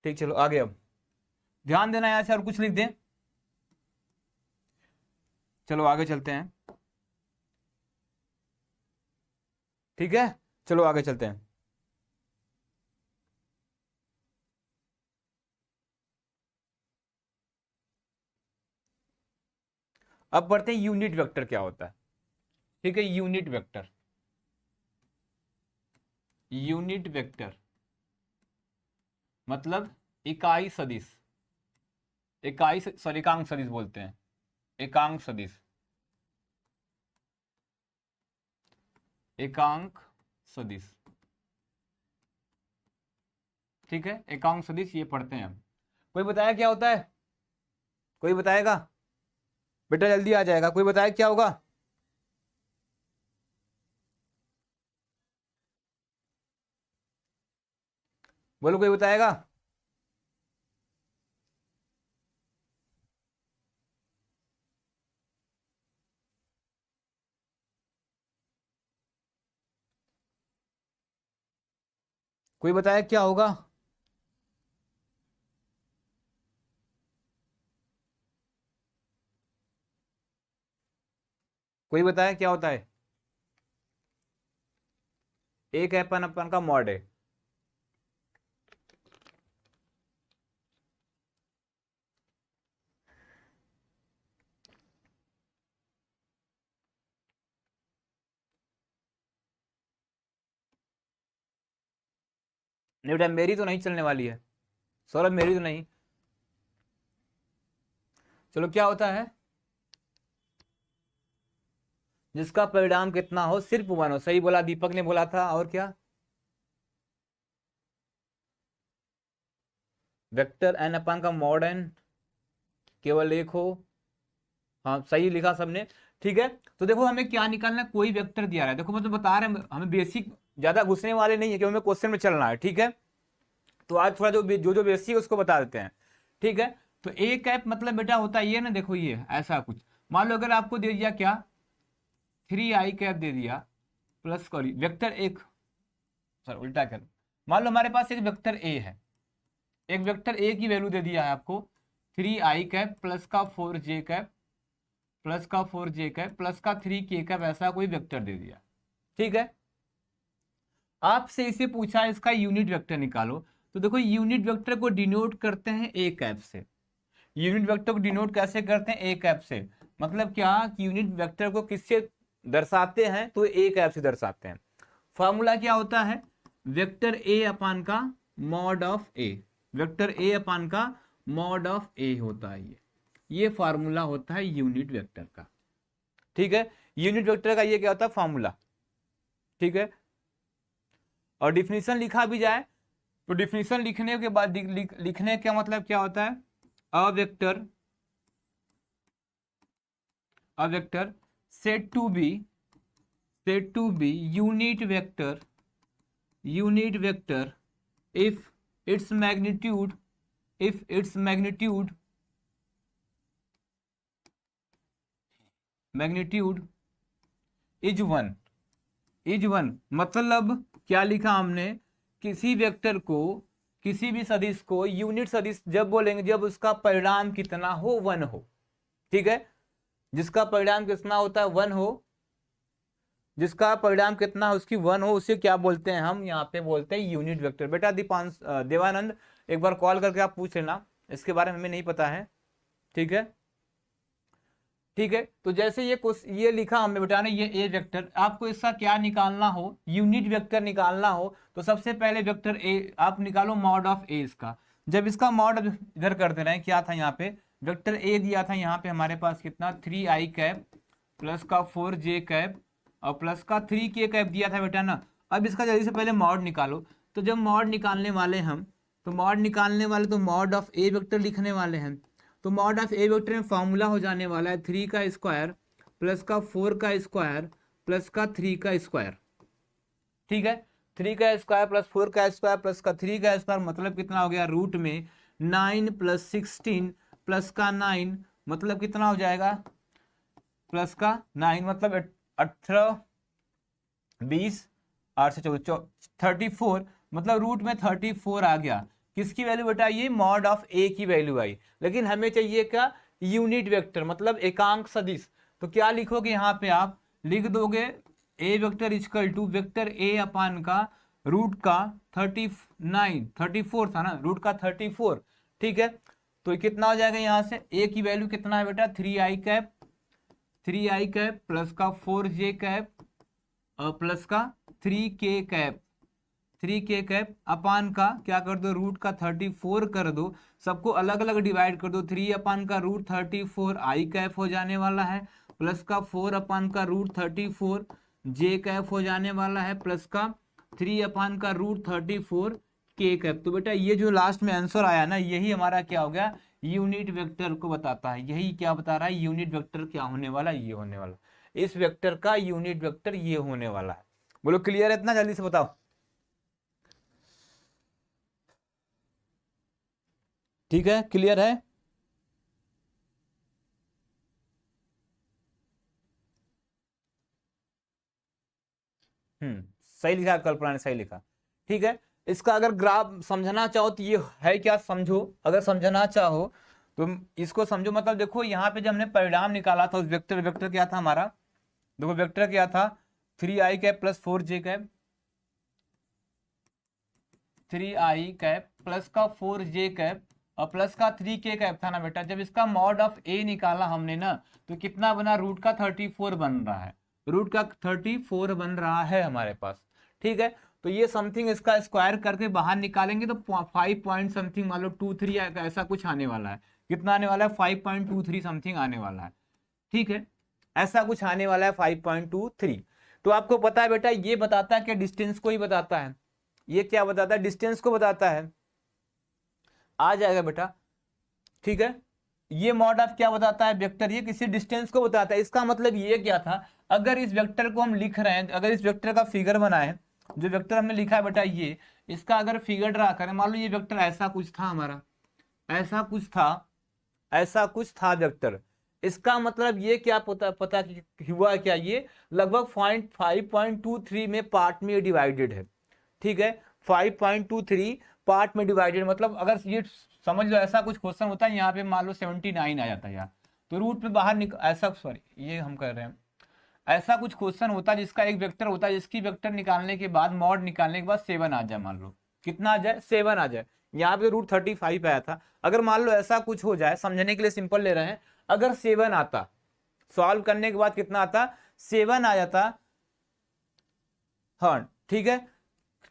ठीक, चलो आगे। अब ध्यान देना यहाँ से, और कुछ लिख दें। चलो आगे चलते हैं, ठीक है, चलो आगे चलते हैं। अब पढ़ते हैं यूनिट वेक्टर क्या होता है। ठीक है, यूनिट वेक्टर, यूनिट वेक्टर मतलब इकाई सदिश, सॉरी एकांक सदिश बोलते हैं, एकांक सदिश, एकांक सदिश। ठीक है, एकांक सदिश ये पढ़ते हैं हम। कोई बताया क्या होता है? कोई बताएगा? बेटा जल्दी आ जाएगा, कोई बताए क्या होगा? बोलो, कोई बताएगा? कोई बताया क्या होगा? कोई बताया क्या होता है? एक है अपन, अपन का मॉड है। नहीं बेटा, मेरी तो नहीं चलने वाली है सौरभ, मेरी तो नहीं। चलो, क्या होता है? जिसका परिणाम कितना हो, सिर्फ वन हो। सही बोला, दीपक ने बोला था। और क्या? वेक्टर एन अपन का मॉड एन केवल एक हो। हाँ, सही लिखा सबने। ठीक है, तो देखो हमें क्या निकालना है, कोई वेक्टर दिया रहा है। देखो मैं तो बता रहे हैं, हमें बेसिक ज्यादा घुसने वाले नहीं है, कि हमें क्वेश्चन में चलना है। ठीक है, तो आज थोड़ा जो बेसिक है उसको बता देते हैं। ठीक है, तो ए कैप मतलब बेटा होता है ये ना, देखो ये ऐसा कुछ। मान लो अगर आपको दे दिया क्या, 3i कैप दे दिया, प्लस सॉरी वेक्टर एक, सर उल्टा कर। मान लो हमारे पास एक वेक्टर ए है, एक वेक्टर ए की वैल्यू दे दिया है आपको 3i कैप प्लस का 4j कैप प्लस का 4j कैप प्लस का 3k कैप, ऐसा कोई वेक्टर दे दिया। ठीक है, आपसे इसे पूछा इसका यूनिट वेक्टर निकालो। तो देखो यूनिट वेक्टर को डिनोट करते हैं ए कैप से। यूनिट वेक्टर को डिनोट कैसे करते हैं? ए कैप से। मतलब क्या कि यूनिट वेक्टर को किससे दर्शाते हैं? तो ए कैप से दर्शाते हैं। फॉर्मूला क्या होता है? वेक्टर ए अपान का mod of A, vector A upon का मॉड ऑफ ए होता है ये फार्मूला होता है यूनिट वेक्टर का। ठीक है, यूनिट वेक्टर का ये क्या होता है? फार्मूला। ठीक है, और डिफिनीशन लिखा भी जाए तो डिफिनीशन लिखने के बाद लिखने का मतलब क्या होता है? A vector said to be unit vector if its magnitude is 1 मतलब क्या लिखा हमने? किसी वेक्टर को, किसी भी सदिश को यूनिट सदिश जब बोलेंगे जब उसका परिणाम कितना हो? 1 हो। ठीक है, जिसका परिणाम कितना होता है? 1 हो। जिसका परिणाम कितना है उसकी 1 हो, उसे क्या बोलते हैं? हम यहाँ पे बोलते हैं यूनिट वेक्टर। बेटा देवानंद एक बार कॉल करके आप पूछ लेना, इसके बारे में हमें नहीं पता है। ठीक है, ठीक है, तो जैसे ये लिखा हमने बेटा ने, ये ए वेक्टर, आपको इसका क्या निकालना हो? यूनिट वेक्टर निकालना हो तो सबसे पहले वेक्टर ए आप निकालो, मॉड ऑफ ए इसका। जब इसका मॉड इधर कर दे रहे हैं, क्या था यहाँ पे? वेक्टर ए दिया था यहाँ पे हमारे पास कितना? 3i कैप प्लस का 4j कैप और प्लस का 3k कैप दिया था बेटा ना। अब इसका जल्दी से पहले मॉड निकालो। तो जब मॉड निकालने वाले हम, तो मॉड ऑफ ए वेक्टर लिखने वाले हैं। तो मॉड ऑफ ए वेक्टर में फॉर्मूला हो जाने वाला है 3 का स्क्वायर प्लस का 4 का स्क्वायर प्लस का 3 का स्क्वायर। ठीक है, 3 का स्क्वायर प्लस 4 का स्क्वायर प्लस का 3 का स्क्वायर मतलब कितना हो गया? रूट में 9 प्लस 16 प्लस का 9 मतलब कितना हो जाएगा? प्लस का 9 मतलब 18 20 8 से 34 मतलब रूट में 34 आ गया। किसकी वैल्यू बेटा, ये मॉड ऑफ ए की वैल्यू आई। लेकिन हमें चाहिए क्या, यूनिट वेक्टर मतलब एकांक सदिश। तो क्या लिखोगे यहाँ पे, आप लिख दोगे A vector equal to vector A upon का रूट का 34 था ना, रूट का 34। ठीक है, तो कितना हो जाएगा यहाँ से, ए की वैल्यू कितना है बेटा, 3i कैप प्लस का 4j कैप और प्लस का 3k कैप अपान का क्या कर दो, रूट का 34 कर दो, सबको अलग अलग डिवाइड कर दो, 3 अपान का रूट 34 आई कैप हो जाने वाला है, प्लस का 4 अपान का रूट 34 जे कैप हो जाने वाला है, प्लस का 3 अपान का रूट 34 के कैप। तो बेटा ये जो लास्ट में आंसर आया ना, यही हमारा क्या हो गया, यूनिट वेक्टर को बताता है। यही क्या बता रहा है, यूनिट वेक्टर क्या होने वाला, ये होने वाला, इस वेक्टर का यूनिट वेक्टर ये होने वाला है। बोलो क्लियर है, इतना जल्दी से बताओ। ठीक है, क्लियर है। सही लिखा, कल्पना ने सही लिखा। ठीक है, इसका अगर ग्राफ समझना चाहो तो ये है क्या, समझो। अगर समझना चाहो तो इसको समझो, मतलब देखो यहाँ पे जब हमने परिणाम निकाला था उस वेक्टर, वेक्टर क्या था हमारा, देखो वेक्टर क्या था, 3i cap plus 4j cap, 3i cap plus का 4j कैप और प्लस का 3k कैप था ना बेटा। जब इसका मॉड ऑफ ए निकाला हमने ना, तो कितना बना, रूट का 34 बन रहा है, रूट का 34 बन रहा है हमारे पास। ठीक है, तो ये समथिंग इसका स्क्वायर करके बाहर निकालेंगे तो 5 पॉइंट समथिंग मान लो 23 ऐसा कुछ आने वाला है। कितना आने वाला है, 5.23 समथिंग आने वाला है। ठीक है, ऐसा कुछ आने वाला है 5.23। तो आपको पता है बेटा, ये बताता है कि डिस्टेंस को ही बताता है। ये क्या बताता है, डिस्टेंस को बताता है, आ जाएगा बेटा। ठीक है, ये मॉड ऑफ क्या बताता है, वेक्टर, ये किसी डिस्टेंस को बताता है। इसका मतलब ये क्या था, अगर इस वेक्टर को हम लिख रहे हैं, अगर इस वेक्टर का फिगर बनाए, जो वेक्टर हमने लिखा है बेटा ये, इसका अगर फिगर ड्रा करें, मान लो ये वेक्टर ऐसा कुछ था हमारा, ऐसा कुछ था, ऐसा कुछ था वेक्टर। इसका मतलब ये क्या पता हुआ क्या, ये लगभग 5.23 में पार्ट में डिवाइडेड है। ठीक है, 5.23 पार्ट में डिवाइडेड, मतलब अगर ये समझ लो ऐसा कुछ क्वेश्चन होता है, यहाँ पे मान लो 79 आ जाता है यार, तो रूट में बाहर ऐसा, सॉरी ये हम कर रहे हैं, ऐसा कुछ क्वेश्चन होता है जिसका एक वेक्टर होता है, जिसकी वेक्टर निकालने के बाद, मॉड निकालने के बाद 7 आ जाए, मान लो कितना आ जाए, 7 आ जाए। यहाँ पे रूट 35 आया था। अगर मान लो ऐसा कुछ हो जाए, समझने के लिए सिंपल ले रहे हैं, अगर 7 आता, सॉल्व करने के बाद कितना आता, 7 आ जाता। हाँ ठीक है,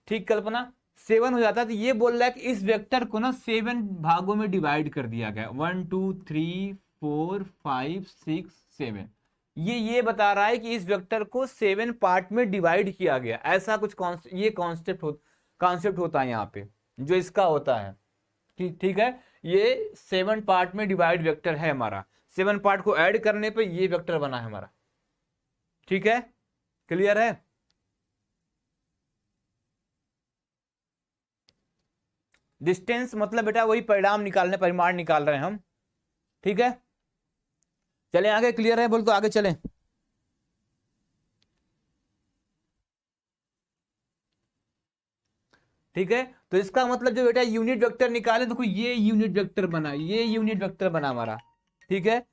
ठीक कल्पना, 7 हो जाता। तो ये बोल रहा है कि इस वेक्टर को ना 7 भागों में डिवाइड कर दिया गया, 1 2 3 4 5 6 7। ये बता रहा है कि इस वेक्टर को 7 पार्ट में डिवाइड किया गया, ऐसा कुछ ये कॉन्सेप्ट होता है यहाँ पे, जो इसका होता है। ठीक है, ये 7 पार्ट में डिवाइड वेक्टर है हमारा, 7 पार्ट को ऐड करने पे ये वेक्टर बना है हमारा। ठीक है, क्लियर है। डिस्टेंस मतलब बेटा वही परिणाम निकाल रहे हैं हम। ठीक है, चले आगे, क्लियर है बोल तो आगे चलें। ठीक है, तो इसका मतलब जो बेटा यूनिट वेक्टर निकाले, देखो ये यूनिट वेक्टर बना, ये यूनिट वेक्टर बना हमारा। ठीक है,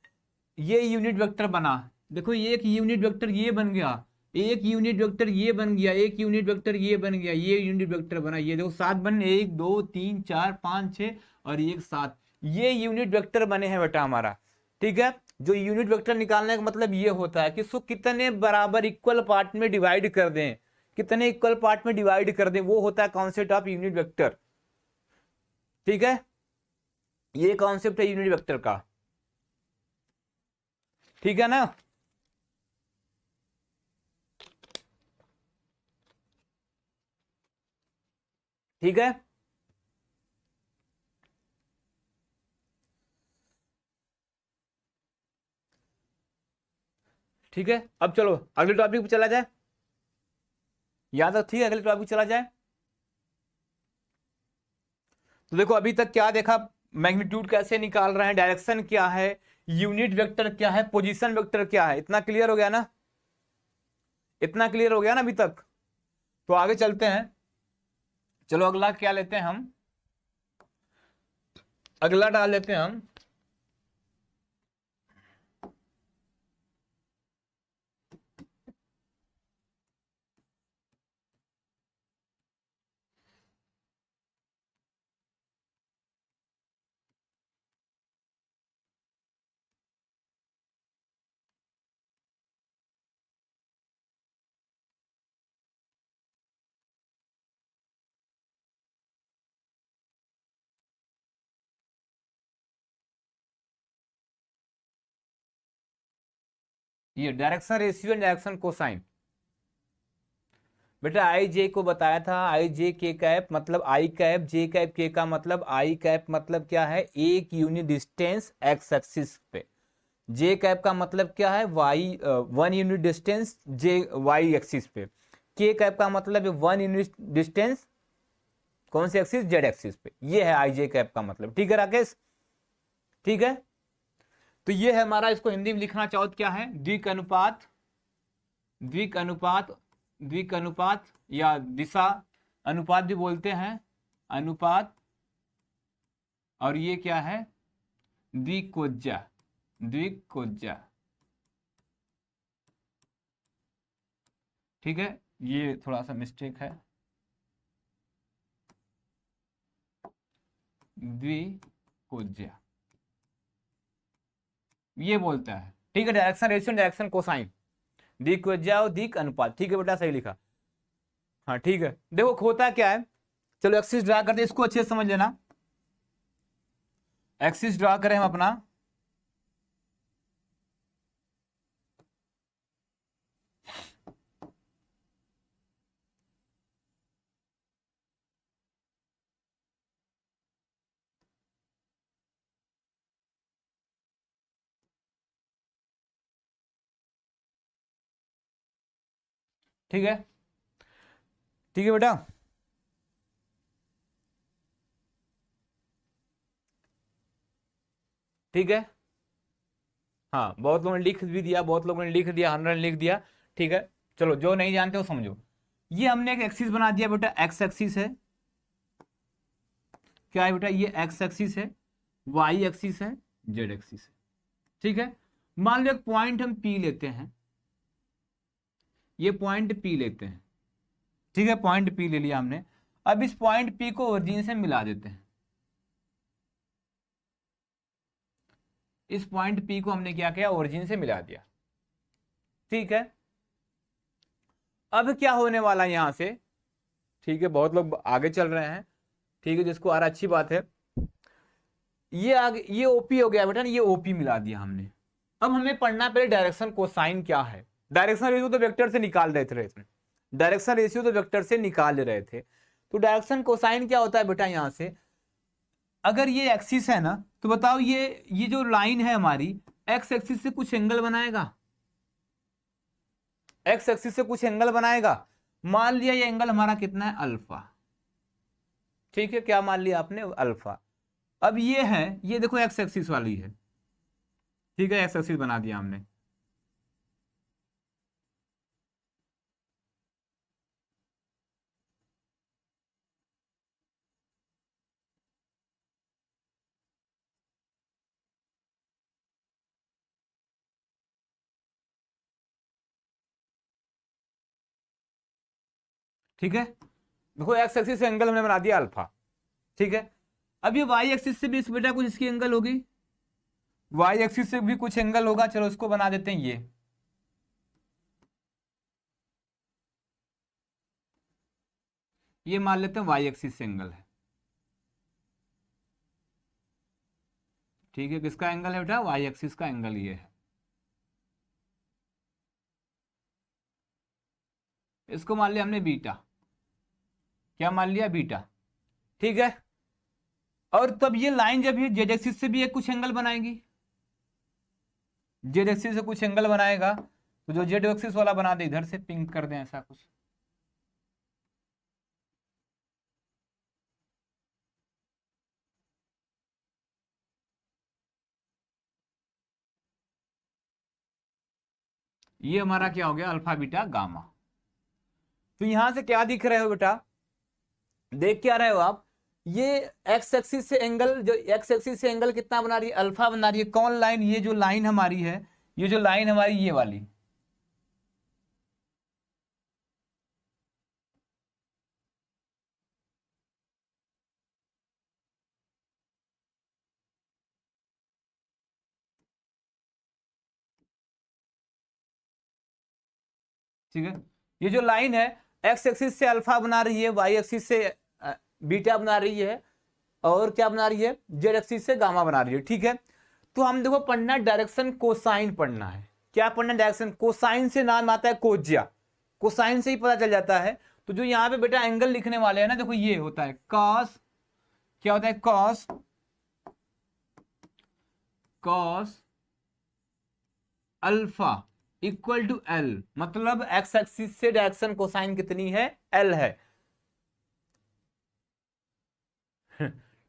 ये यूनिट वेक्टर बना, देखो एक यूनिट वेक्टर ये बन गया, एक यूनिट वेक्टर ये बन गया, एक यूनिट वेक्टर ये बन गया, ये यूनिट वेक्टर बना, ये देखो 7 बन, 1 2 3 4 5 6 और 1 7, ये यूनिट वेक्टर बने हैं बेटा हमारा। ठीक है, जो यूनिट वेक्टर निकालने का मतलब ये होता है कि इसको कितने बराबर इक्वल पार्ट में डिवाइड कर दें, कितने इक्वल पार्ट में डिवाइड कर दें, वो होता है कॉन्सेप्ट ऑफ यूनिट वेक्टर। ठीक है, ये कॉन्सेप्ट है यूनिट वेक्टर का। ठीक है ना, ठीक है, ठीक है। अब चलो अगले टॉपिक पे चला जाए, याद रख, ठीक है, अगले टॉपिक चला जाए। तो देखो अभी तक क्या देखा, मैग्नीट्यूड कैसे निकाल रहे हैं, डायरेक्शन क्या है, यूनिट वेक्टर क्या है, पोजीशन वेक्टर क्या है, इतना क्लियर हो गया ना, इतना क्लियर हो गया ना अभी तक। तो आगे चलते हैं, चलो अगला क्या लेते हैं हम, अगला डाल लेते हैं हम, ये direction ratio and direction cosine. बेटा आई जे को बताया था, आई जे के कैप मतलब आई कैप, जे कैप के का मतलब आई कैप, मतलब क्या है, एक यूनिट डिस्टेंस एक्स एक्सिस पे। जे कैप का मतलब क्या है, वाई, वन यूनिट डिस्टेंस जे वाई एक्सिस पे। के कैप का मतलब है वन यूनिट डिस्टेंस कौन सी एक्सिस, जेड एक्सिस पे। ये है आई जे कैप का मतलब। ठीक है राकेश, ठीक है। तो ये है हमारा, इसको हिंदी में लिखना चाहो तो क्या है, द्विक अनुपात, द्विक अनुपात, द्विक अनुपात या दिशा अनुपात भी बोलते हैं, अनुपात। और ये क्या है, द्विकोज्जा, द्विकोज्जा। ठीक है, ये थोड़ा सा मिस्टेक है, द्विकोज्जा ये बोलता है। ठीक है, डायरेक्शन रेशियो डायरेक्शन कोसाइन, द्विकोज्जा और द्विक अनुपात। ठीक है बेटा, सही लिखा। हाँ ठीक है, देखो होता क्या है, चलो एक्सिस ड्रा करते हैं, इसको अच्छे से समझ लेना। एक्सिस ड्रा करें हम अपना, ठीक है, ठीक है बेटा। ठीक है, हाँ बहुत लोगों ने लिख भी दिया, बहुत लोगों ने लिख दिया, 100 लिख दिया। ठीक है, चलो जो नहीं जानते वो समझो। ये हमने एक एक्सिस बना दिया बेटा, एक्स एक्सिस है, क्या है बेटा, ये एक्स एक्सिस है, वाई एक्सिस है, जेड एक्सिस है। ठीक है, मान लो एक पॉइंट हम पी लेते हैं, ये पॉइंट पी लेते हैं। ठीक है, पॉइंट पी ले लिया हमने। अब इस पॉइंट पी को ओरिजिन से मिला देते हैं, इस पॉइंट पी को हमने क्या किया, ओरिजिन से मिला दिया। ठीक है, अब क्या होने वाला है यहां से, ठीक है, बहुत लोग आगे चल रहे हैं। ठीक है, जिसको आ रहा अच्छी बात है। ये आगे, ये ओपी हो गया बेटा, ये ओपी मिला दिया हमने। अब हमें पढ़ना पड़े डायरेक्शन कोसाइन क्या है। डायरेक्शन रेशियो तो वेक्टर से निकाल रहे थे, डायरेक्शन रेशियो तो वेक्टर से निकाल रहे थे, तो डायरेक्शन कोसाइन क्या होता है बेटा, यहां से अगर ये एक्सिस है ना, तो बताओ ये जो लाइन है हमारी, एक्स एक्सिस से कुछ एंगल बनाएगा, एक्स एक्सिस से कुछ एंगल बनाएगा। मान लिया ये एंगल हमारा कितना है, अल्फा। ठीक है, क्या मान लिया आपने, अल्फा। अब ये है, ये देखो एक्स एक्सिस वाली है। ठीक है, एक्स एक्सिस बना दिया हमने। ठीक है, देखो एक्स एक्सिस से एंगल हमने बना दिया अल्फा। ठीक है, अब ये वाई एक्सिस से भी इस बेटा कुछ इसकी एंगल होगी, वाई एक्सिस से भी कुछ एंगल होगा, चलो इसको बना देते हैं ये मान लेते हैं वाई एक्सिस से एंगल है। ठीक है, किसका एंगल है बेटा, वाई एक्सिस का एंगल ये है। इसको मान लिया हमने बीटा, क्या मान लिया, बीटा। ठीक है, और तब ये लाइन जब ये जेड एक्सिस से भी एक कुछ एंगल बनाएगी, जेड एक्सिस से कुछ एंगल बनाएगा, तो जो जेड एक्सिस वाला बना दे, इधर से पिंक कर दें ऐसा कुछ। ये हमारा क्या हो गया, अल्फा बीटा गामा। तो यहां से क्या दिख रहे हो बेटा, देख क्या रहे हो आप, ये एक्स एक्सिस से एंगल, जो एक्स एक्सिस से एंगल कितना बना रही है, अल्फा बना रही है। कौन लाइन, ये जो लाइन हमारी है, ये जो लाइन हमारी ये वाली, ठीक है। ये जो लाइन है एक्स एक्सिस से अल्फा बना रही है, वाई एक्सिस से बीटा बना रही है, और क्या बना रही है, जेड एक्सिस से गामा बना रही है, ठीक है। तो हम देखो पढ़ना डायरेक्शन कोसाइन पढ़ना है। क्या पढ़ना, डायरेक्शन कोसाइन से नाम आता है कोज्या, कोसाइन से ही पता चल जाता है। तो जो यहाँ पे बेटा एंगल लिखने वाले हैं ना, देखो ये होता है कॉस, क्या होता है cos, cos alpha equal to L, मतलब एक्स एक्सिस से डायरेक्शन कोसाइन कितनी है, एल है,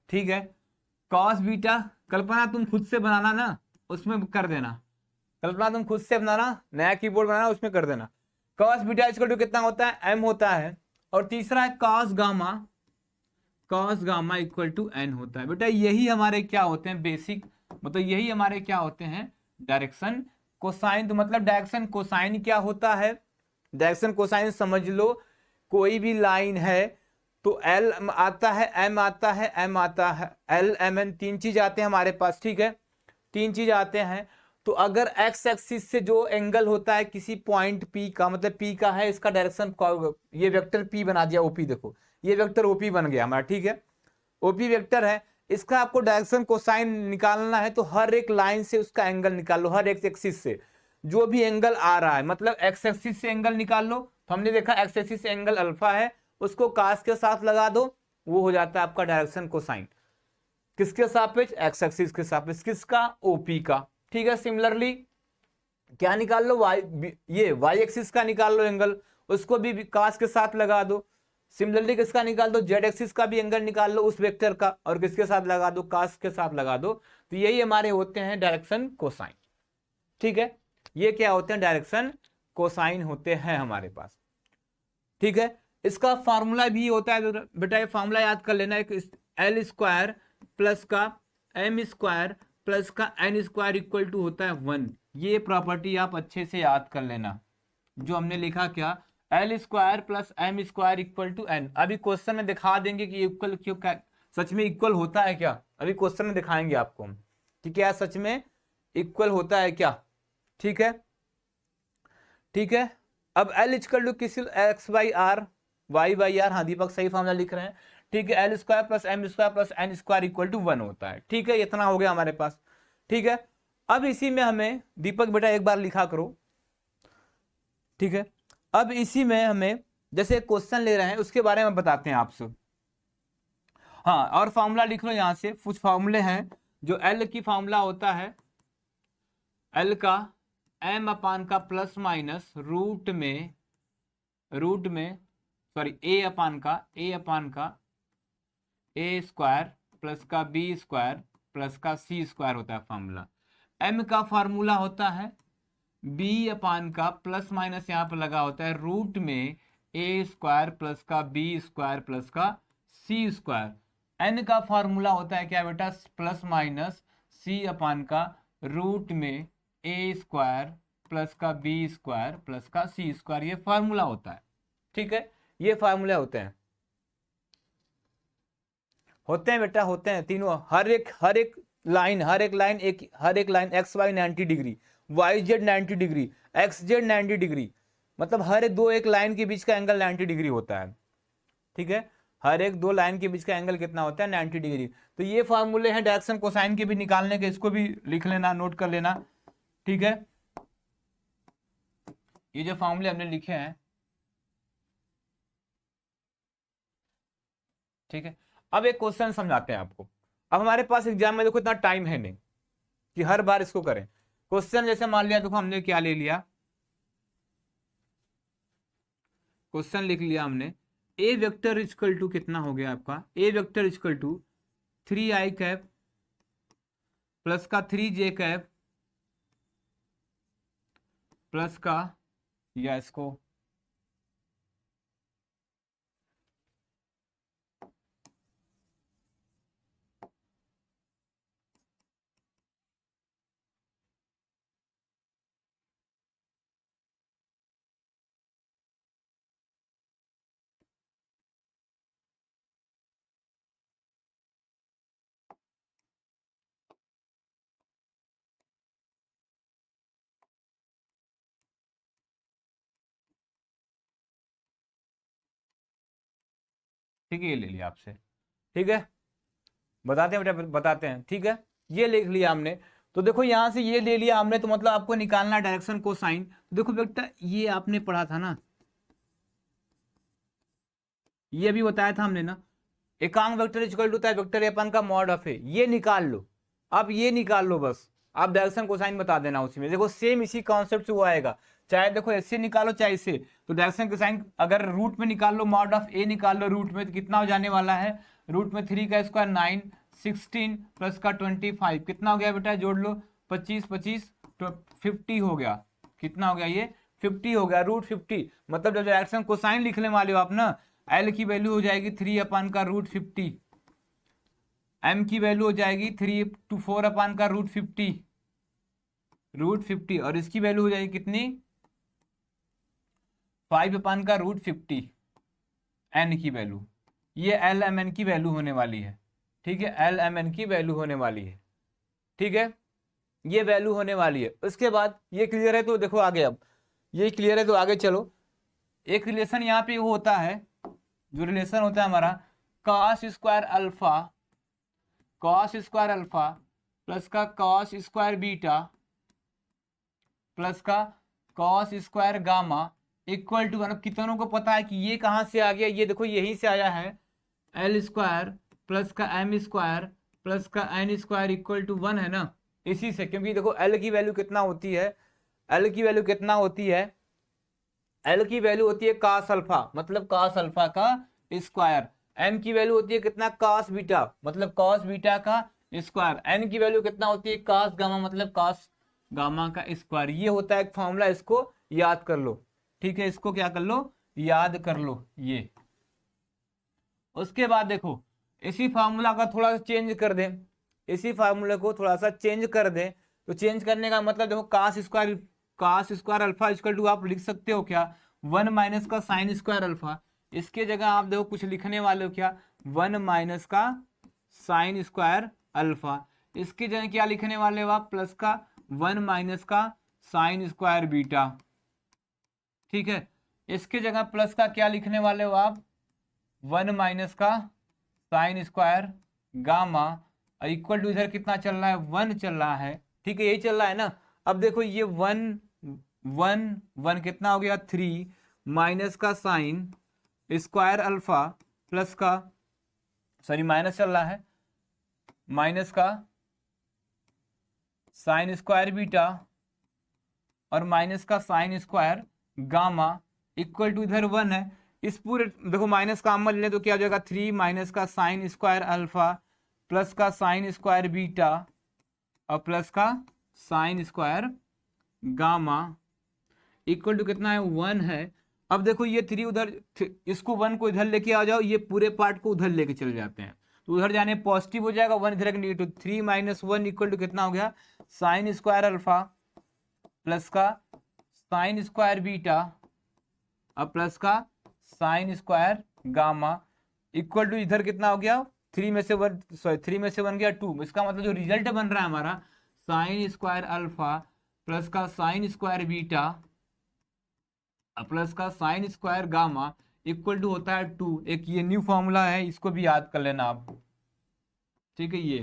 ठीक है। कॉस बीटा, कल्पना तुम खुद से बनाना ना, उसमें कर देना, कल्पना तुम खुद से बनाना, नया कीबोर्ड बनाना, उसमें कर देना। कॉस बीटा इक्वल टू कितना होता है, एम होता है। और तीसरा है cos gamma, cos gamma equal to N होता है। बेटा यही हमारे क्या होते हैं बेसिक, मतलब यही हमारे क्या होते हैं डायरेक्शन कोसाइन। तो मतलब डायरेक्शन कोसाइन क्या होता है, डायरेक्शन कोसाइन समझ लो, कोई भी लाइन है तो एल आता है, एम आता है, एम आता है, एल एम एन, तीन चीज आते हैं हमारे पास, ठीक है, तीन चीज आते हैं। तो अगर एक्स एक्सिस से जो एंगल होता है किसी पॉइंट पी का, मतलब पी का है, इसका डायरेक्शन, ये वेक्टर पी बना दिया, ओपी, देखो ये वेक्टर ओपी बन गया हमारा, ठीक है, ओपी वेक्टर है। इसका आपको डायरेक्शन कोसाइन निकालना है, तो हर एक लाइन से उसका एंगल निकाल लो, हर एक एक्सिस से जो भी एंगल आ रहा है, मतलब एक्स एक्सिस से एंगल निकाल लो। तो हमने देखा एक्स एक्सिस से एंगल अल्फा है, उसको कास के साथ लगा दो, वो हो जाता है आपका डायरेक्शन कोसाइन। किसके सापेक्ष, एक्स एक्सिस के सापेक्ष, किसका, ओपी का, ठीक है। सिमिलरली क्या निकाल लो, वाई, ये वाई एक्सिस का निकाल लो एंगल, उसको भी कास के साथ लगा दो। सिमिलरली किसका निकाल दो, जेड एक्सिस का भी एंगल निकाल लो उस वेक्टर का, और किसके साथ लगा दो, कास के साथ लगा दो। तो यही हमारे होते हैं डायरेक्शन कोसाइन, ठीक है। ये क्या होते हैं, डायरेक्शन कोसाइन होते हैं हमारे पास, ठीक है। इसका फार्मूला भी होता है, तो बेटा ये फार्मूला याद कर लेना, एक एल स्क्वायर प्लस का एम स्क्वायर प्लस का एन स्क्वायर इक्वल टू होता है 1। ये प्रॉपर्टी आप अच्छे से याद कर लेना, जो हमने लिखा क्या, L square plus M square equal to N. अभी क्वेश्चन में दिखा देंगे कि इक्वल क्यों, सच में इक्वल होता है क्या, अभी क्वेश्चन में दिखाएंगे आपको हम कि क्या सच में इक्वल होता है क्या, ठीक है, ठीक है। अब एल इक्वल टू किस, X by R, Y by R, हाँ दीपक सही फॉर्मूला लिख रहे हैं, ठीक है। L square plus M square plus N square equal to 1 होता है, ठीक है। इतना हो गया हमारे पास, ठीक है। अब इसी में हमें, दीपक बेटा एक बार लिखा करो, ठीक है। अब इसी में हमें जैसे क्वेश्चन ले रहे हैं उसके बारे में बताते हैं आपसे, हाँ। और फॉर्मूला लिख लो यहां से, कुछ फॉर्मूले हैं। जो एल की फॉर्मूला होता है, एल का एम अपान का प्लस माइनस रूट में सॉरी ए अपान का ए स्क्वायर प्लस का बी स्क्वायर प्लस का सी स्क्वायर होता है फॉर्मूला। एम का फॉर्मूला होता है बी अपान का प्लस माइनस यहाँ पर लगा होता है रूट में ए स्क्वायर प्लस का बी स्क्वायर प्लस का सी स्क्वायर। एन का फॉर्मूला होता है क्या बेटा, प्लस माइनस सी अपान का रूट में ए स्क्वायर प्लस का बी स्क्वायर प्लस का सी स्क्वायर, ये फॉर्मूला होता है, ठीक है। ये फॉर्मूले होते हैं, होते हैं बेटा, होते हैं तीनों, हर एक line X Y 90 degree, Y Z 90 degree, X Z 90 degree, मतलब हर एक लाइन के बीच का एंगल 90 डिग्री होता है, ठीक है। हर एक दो लाइन के बीच का एंगल कितना होता है, 90 डिग्री। तो ये फॉर्मूले हैं डायरेक्शन कोसाइन के भी निकालने के, इसको भी लिख लेना, नोट कर लेना, ठीक है। ये जो फॉर्मूले हमने लिखे हैं, ठीक है। अब एक क्वेश्चन समझाते हैं आपको। अब हमारे पास एग्जाम में देखो इतना टाइम है नहीं कि हर बार इसको करें। क्वेश्चन जैसे मान लिया, देखो हमने क्या ले लिया, क्वेश्चन लिख लिया हमने, ए वेक्टर इक्वल टू कितना हो गया आपका, A vector equal to 3i cap plus का 3j कैप प्लस का, या इसको ठीक है, ये ले लिया आपसे, ठीक है, बताते हैं बेटा, बताते हैं, ठीक है, ये लिख लिया हमने। तो देखो यहाँ से ये ले लिया हमने, तो मतलब आपको निकालना डायरेक्शन कोसाइन। देखो बेटा ये आपने पढ़ा था ना, ये भी बताया था हमने ना, एकांक वेक्टर इक्वल टू होता है वेक्टर अपन का मॉड ऑफ ए, ये निकाल लो। अब ये निकाल लो बस, आप डायरेक्शन कोसाइन बता देना उसी में। देखो सेम इसी कॉन्सेप्ट से वो आएगा, चाहे देखो ऐसे निकालो चाहे इससे। तो डायरेक्शन कोसाइन अगर रूट में निकाल लो, मॉड ऑफ ए निकाल लो रूट में, तो कितना हो जाने वाला है, रूट में 3 का स्क्वायर 9, 16 प्लस का 25, कितना हो गया बेटा, जोड़ लो, 25 25 50 हो गया, कितना हो गया ये 50 हो गया, रूट 50। मतलब जब डायरेक्शन कोसाइन लिखने वाले हो आप ना, एल की वैल्यू हो जाएगी 3 अपान का रूट 50, एम की वैल्यू हो जाएगी 3 to 4 अपान का रूट 50, और इसकी वैल्यू हो जाएगी कितनी, 5 अपान का रूट 50, एन की वैल्यू, ये एल एम एन की वैल्यू होने वाली है, ठीक है, एल एम एन की वैल्यू होने वाली है, ठीक है, ये वैल्यू होने वाली है। उसके बाद ये क्लियर है तो देखो आगे, अब ये क्लियर है तो आगे चलो। एक रिलेशन यहाँ पे वो होता है, जो रिलेशन होता है हमारा cos square alpha, cos square alpha plus का कॉस स्क्वायर बीटा प्लस का cos square gamma equal to, मतलब कितनों को पता है कि ये कहां से आ गया, ये देखो यहीं से आया है, एल स्क्वायर प्लस का एम स्क्वायर प्लस का एन स्क्वायर इक्वल टू 1 है ना, इसी से। क्योंकि देखो एल की वैल्यू कितना होती है, एल की वैल्यू कितना होती है, एल की वैल्यू होती है कास अल्फा, मतलब कास अल्फा का स्क्वायर, एम की वैल्यू होती है कितना, कास बीटा, मतलब कास बीटा का स्क्वायर, एन की वैल्यू कितना होती है, कास गामा, मतलब कास गामा का स्क्वायर। ये होता है एक फॉर्मूला, इसको याद कर लो, ठीक है, इसको क्या कर लो, याद कर लो ये। उसके बाद देखो इसी फार्मूला का थोड़ा सा चेंज कर दें, इसी फार्मूले को थोड़ा सा चेंज कर दें, तो चेंज करने का मतलब देखो cos square alpha equal to आप लिख सकते हो क्या, 1 माइनस का साइन स्क्वायर अल्फा। इसके जगह आप देखो कुछ लिखने वाले हो क्या, 1 माइनस का साइन स्क्वायर अल्फा। इसकी जगह क्या लिखने वाले हो आप, प्लस का 1 माइनस का साइन स्क्वायर बीटा, ठीक है। इसके जगह प्लस का क्या लिखने वाले हो आप, 1 माइनस का sine square gamma equal to, इधर कितना चल रहा है, 1 चल रहा है, ठीक है, यही चल रहा है ना। अब देखो ये 1 1 1 कितना हो गया, 3 माइनस का साइन स्क्वायर अल्फा प्लस का, सॉरी माइनस चल रहा है, माइनस का साइन स्क्वायर बीटा और माइनस का sine square gamma equal to, इधर 1 है, इस पूरे देखो माइनस का अमल लें तो क्या हो जाएगा, 3 माइनस का साइन स्क्वायर अल्फा प्लस का साइन स्क्वायर बीटा और प्लस का sine square gamma equal to कितना है, 1 है। अब देखो ये 3 उधर, इसको 1 को इधर लेके आ जाओ, ये पूरे पार्ट को उधर लेके चले जाते हैं, तो उधर जाने पॉजिटिव हो जाएगा, 1 इधर नेगेटिव, 3 माइनस 1 इक्वल टू कितना हो गया, साइन स्क्वायर अल्फा प्लस का साइन स्क्वायर बीटा और प्लस का sine square gamma equal to, इधर कितना हो गया, 3 में से 1, सॉरी 3 में से 1 गया 2। इसका मतलब जो रिजल्ट बन रहा है हमारा, साइन स्क्वायर अल्फा प्लस का साइन स्क्वायर बीटा प्लस का sine square gamma equal to होता है 2। एक ये न्यू फॉर्मूला है, इसको भी याद कर लेना आप, ठीक है। ये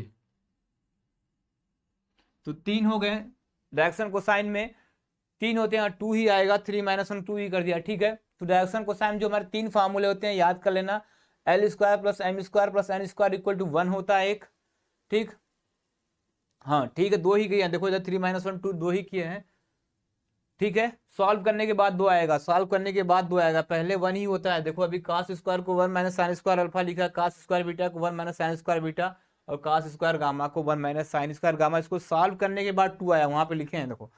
तो 3 हो गए, डायरेक्शन कोसाइन में 3 होते हैं, 2 ही आएगा, 3 माइनस 1 2 ही कर दिया, ठीक है। तो डायरेक्शन कोसाइन जो हमारे 3 फार्मूले होते हैं याद कर लेना, L square plus M square plus N square equal to 1 होता है एक, ठीक, हाँ ठीक है, 2 ही किए हैं, देखो इधर 3 माइनस 1 2 2 ही किए हैं, ठीक है। सॉल्व करने के बाद 2 आएगा, सॉल्व करने के बाद 2 आएगा, पहले 1 ही होता है। देखो अभी कास स्क्वायर को 1 माइनस साइन स्क्वायर अल्फा लिखा, कास स्क्वायर बीटा को 1 माइनस साइन स्क्वायर बीटा और कास स्क्वायर गामा को 1 माइनस साइन स्क्वायर गामा। इसको सॉल्व करने के बाद 2 आया, वहां पे लिखे हैं देखो,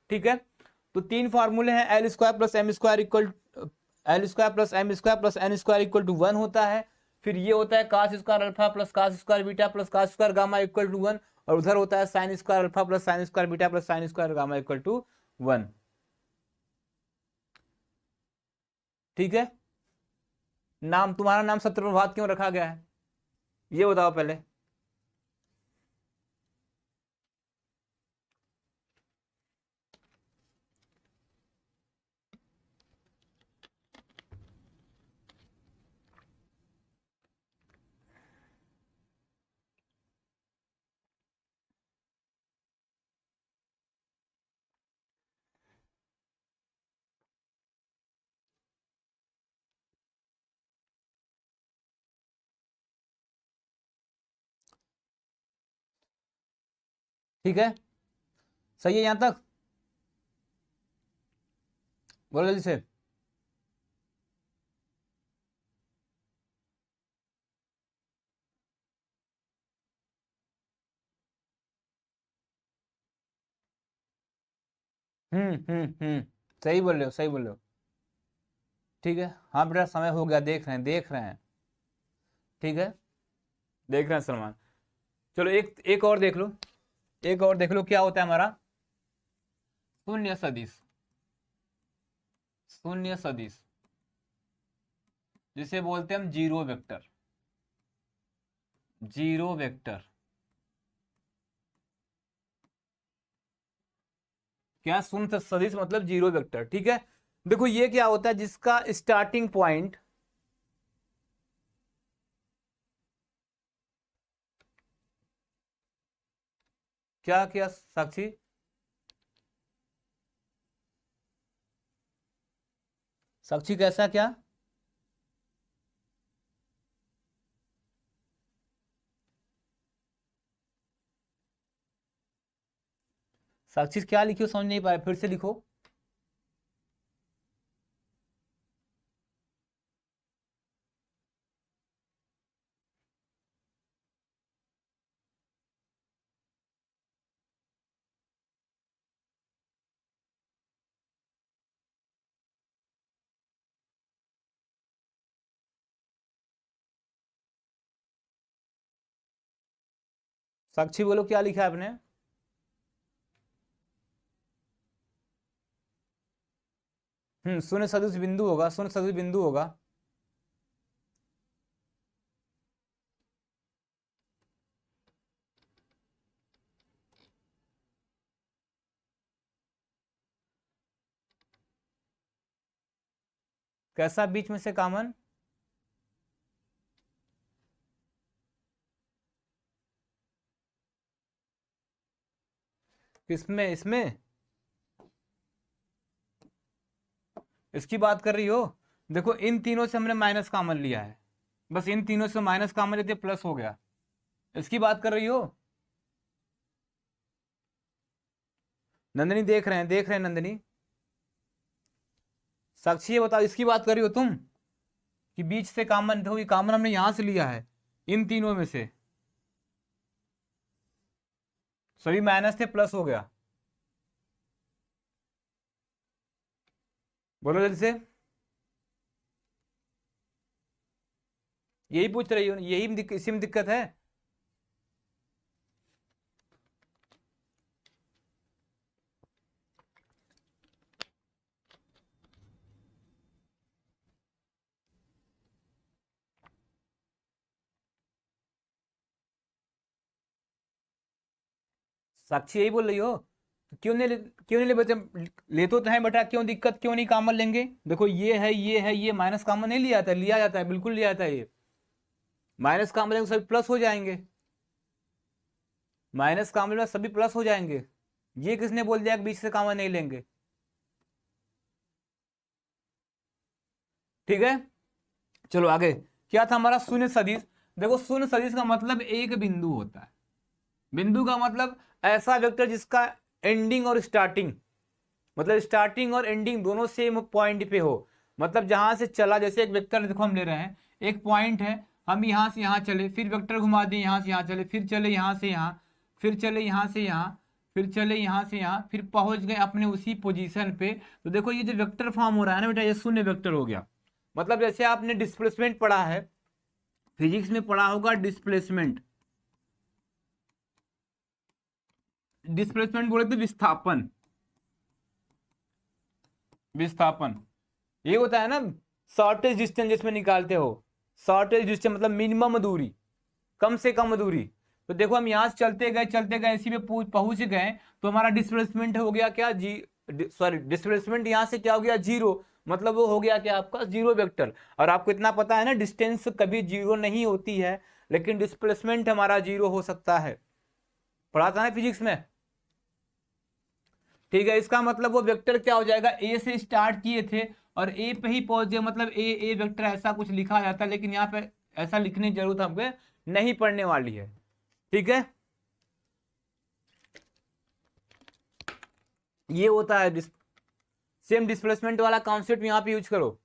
ठीक है। तो 3 फार्मूले हैं, L square plus M square equal, L square plus M square plus N square equal to 1 होता है। फिर ये होता है cos square alpha plus cos square beta plus cos square gamma equal to 1, और उधर होता है sine square alpha plus sine square beta plus sine square gamma equal to 1, ठीक है। नाम, तुम्हारा नाम सत्यप्रभात क्यों रखा गया है, ये बताओ पहले। ठीक है, सही है यहां तक, बोलो जल्दी से। सही बोल रहे हो, सही बोल रहे हो। ठीक है, हाँ बेटा समय हो गया, देख रहे हैं, देख रहे हैं। ठीक है, देख रहे हैं सलमान। चलो एक एक और देख लो, एक और देख लो क्या होता है हमारा शून्य सदिश। शून्य सदिश जिसे बोलते हैं हम जीरो वेक्टर। जीरो वेक्टर क्या, शून्य सदिश मतलब जीरो वेक्टर। ठीक है, देखो ये क्या होता है, जिसका स्टार्टिंग पॉइंट क्या किया साक्षी, साक्षी कैसा क्या, साक्षी क्या लिखी हो समझ नहीं पाया, फिर से लिखो। साक्षी बोलो क्या लिखा है आपने। शून्य सदिश बिंदु होगा, शून्य सदिश बिंदु होगा। कैसा बीच में से कॉमन, किसमें, इसमें इसकी बात कर रही हो। देखो इन तीनों से हमने माइनस कॉमन लिया है, बस इन तीनों से माइनस कॉमन लेते प्लस हो गया, इसकी बात कर रही हो। नंदिनी देख रहे हैं, देख रहे हैं नंदिनी। साक्षी ये बताओ इसकी बात कर रही हो तुम, कि बीच से कॉमन, देखो ये कॉमन हमने यहां से लिया है, इन तीनों में से सभी माइनस थे प्लस हो गया। बोलो जल्दी से, यही पूछ रही हो, यही इसी में दिक्कत है। साक्षी यही बोल रही हो, क्यों नहीं क्यों नहीं ले बच्चे, ले तो हैं बेटा, क्यों दिक्कत, क्यों नहीं कॉमन लेंगे। देखो ये है, ये है, ये माइनस कॉमन नहीं लिया जाता है, लिया जाता है, बिल्कुल लिया जाता है। ये माइनस कॉमन लेंगे सभी प्लस हो जाएंगे, माइनस कॉमन में सभी प्लस हो जाएंगे। ये किसने बोल दिया कि बीच से कॉमन नहीं लेंगे। ठीक है, चलो आगे, क्या था हमारा शून्य सदिश। देखो शून्य सदिश का मतलब एक बिंदु होता है, बिंदु का मतलब ऐसा वेक्टर जिसका एंडिंग और स्टार्टिंग, मतलब स्टार्टिंग और एंडिंग दोनों सेम पॉइंट पे हो। मतलब जहां से चला, जैसे एक वेक्टर देखो हम ले रहे हैं, एक पॉइंट है, हम यहां से यहां चले, फिर वेक्टर घुमा दिए, यहां से यहां चले, फिर चले यहां से यहां, फिर चले यहां से यहां, फिर चले यहां से यहां, फिर पहुंच गए अपने उसी पोजीशन पे। तो देखो ये जो वेक्टर फॉर्म हो रहा है ना बेटा, ये शून्य वेक्टर हो गया। मतलब जैसे आपने डिस्प्लेसमेंट पढ़ा है, फिजिक्स में पढ़ा होगा डिस्प्लेसमेंट, डिस्प्लेसमेंट बोले तो विस्थापन, विस्थापन ये होता है ना, शॉर्टेज डिस्टेंस जिसमें निकालते हो, शॉर्टेज डिस्टेंस मतलब मिनिमम दूरी, कम से कम दूरी। तो देखो हम यहां से चलते गए इसी पे पहुंच गए, तो हमारा डिस्प्लेसमेंट हो गया क्या, सॉरी डिस्प्लेसमेंट यहां से क्या हो गया, जीरो। मतलब वो हो गया क्या आपका जीरो वेक्टर। और आपको इतना पता है ना, डिस्टेंस कभी जीरो नहीं होती है, लेकिन डिस्प्लेसमेंट हमारा जीरो हो सकता है, पढ़ा था ना फिजिक्स में। ठीक है, इसका मतलब वो वेक्टर क्या हो जाएगा, ए से स्टार्ट किए थे और ए पे ही पहुंच गए, मतलब ए वेक्टर ऐसा कुछ लिखा जाता है, लेकिन यहाँ पे ऐसा लिखने की जरूरत हमको नहीं पड़ने वाली है। ठीक है, ये होता है सेम डिस्प्लेसमेंट वाला कॉन्सेप्ट यहाँ पे यूज करो,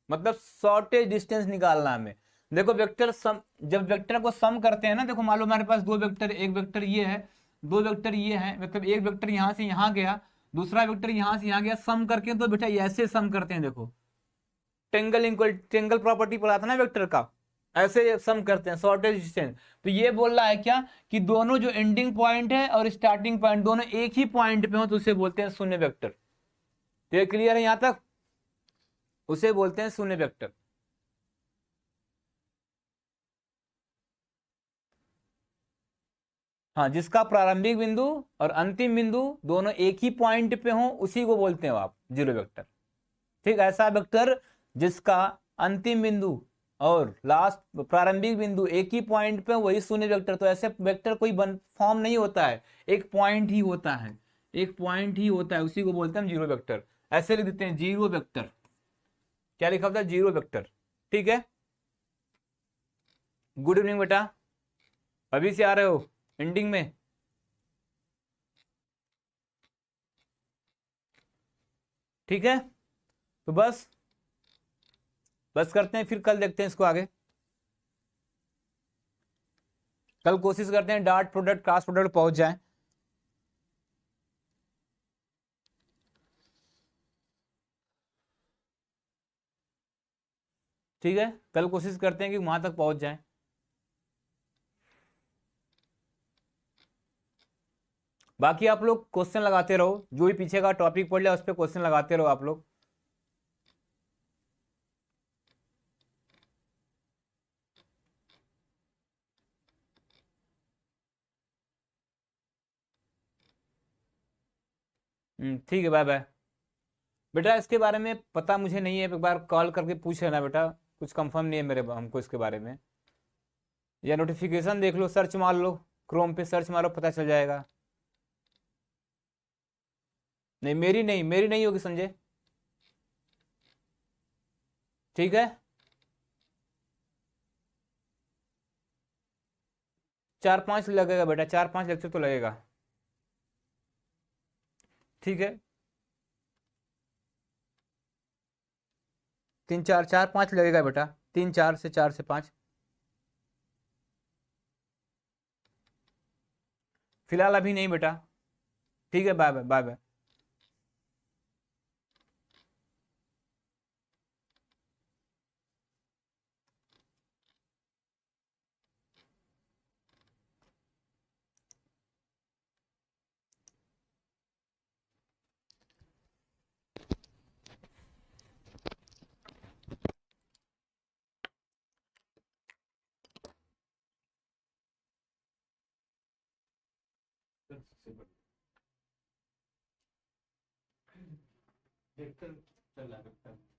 मतलब शॉर्टेज डिस्टेंस निकालना हमें। देखो वेक्टर सम, जब वेक्टर को सम करते हैं ना, देखो मान लो हमारे पास दो वेक्टर, एक वेक्टर ये है, दो वेक्टर ये है, मतलब एक वेक्टर यहाँ से यहाँ गया, दूसरा वेक्टर यहाँ से यहाँ गया, सम करके तो बेटा ऐसे सम करते हैं। देखो टेंगल प्रॉपर्टी पढ़ा था ना वेक्टर का, ऐसे सम करते हैं शॉर्टेज डिस्टेंस। तो ये बोल रहा है क्या कि दोनों जो एंडिंग पॉइंट है और स्टार्टिंग पॉइंट दोनों एक ही पॉइंट पे हो तो उसे बोलते हैं शून्य वेक्टर। तो ये क्लियर है यहां तक? उसे बोलते हैं शून्य वेक्टर। हाँ, जिसका प्रारंभिक बिंदु और अंतिम बिंदु दोनों एक ही पॉइंट पे हो उसी को बोलते हो आप जीरो वेक्टर। ठीक, ऐसा वेक्टर जिसका अंतिम बिंदु और लास्ट प्रारंभिक बिंदु एक ही पॉइंट पे वही शून्य वेक्टर। तो ऐसे वेक्टर कोई फॉर्म नहीं होता है, एक पॉइंट ही होता है, एक पॉइंट ही होता है, उसी को बोलते हैं हम जीरो वेक्टर। ऐसे लिख देते हैं जीरो वेक्टर। क्या लिखा होता है? Zero vector. ठीक है, गुड इवनिंग बेटा, अभी से आ रहे हो एंडिंग में? ठीक है, तो बस करते हैं, फिर कल देखते हैं इसको आगे। कल कोशिश करते हैं डॉट प्रोडक्ट क्रॉस प्रोडक्ट पहुंच जाए। ठीक है, कल कोशिश करते हैं कि वहां तक पहुंच जाए। बाकी आप लोग क्वेश्चन लगाते रहो, जो भी पीछे का टॉपिक पढ़ लिया उस पर क्वेश्चन लगाते रहो आप लोग। ठीक है, बाय बाय बेटा। इसके बारे में पता मुझे नहीं है, एक बार कॉल करके पूछ लेना बेटा, कुछ कंफर्म नहीं है मेरे हमको इसके बारे में। या नोटिफिकेशन देख लो, सर्च मार लो, क्रोम पे सर्च मारो, पता चल जाएगा। नहीं मेरी नहीं होगी संजय। ठीक है, 4-5 लगेगा बेटा, 4-5 लेक्चर तो लगेगा। ठीक है, 3-4 4-5 लगेगा बेटा, 3-4 से 5। फिलहाल अभी नहीं बेटा। ठीक है, बाय बाय बाय बाय। देखते चल रहा है।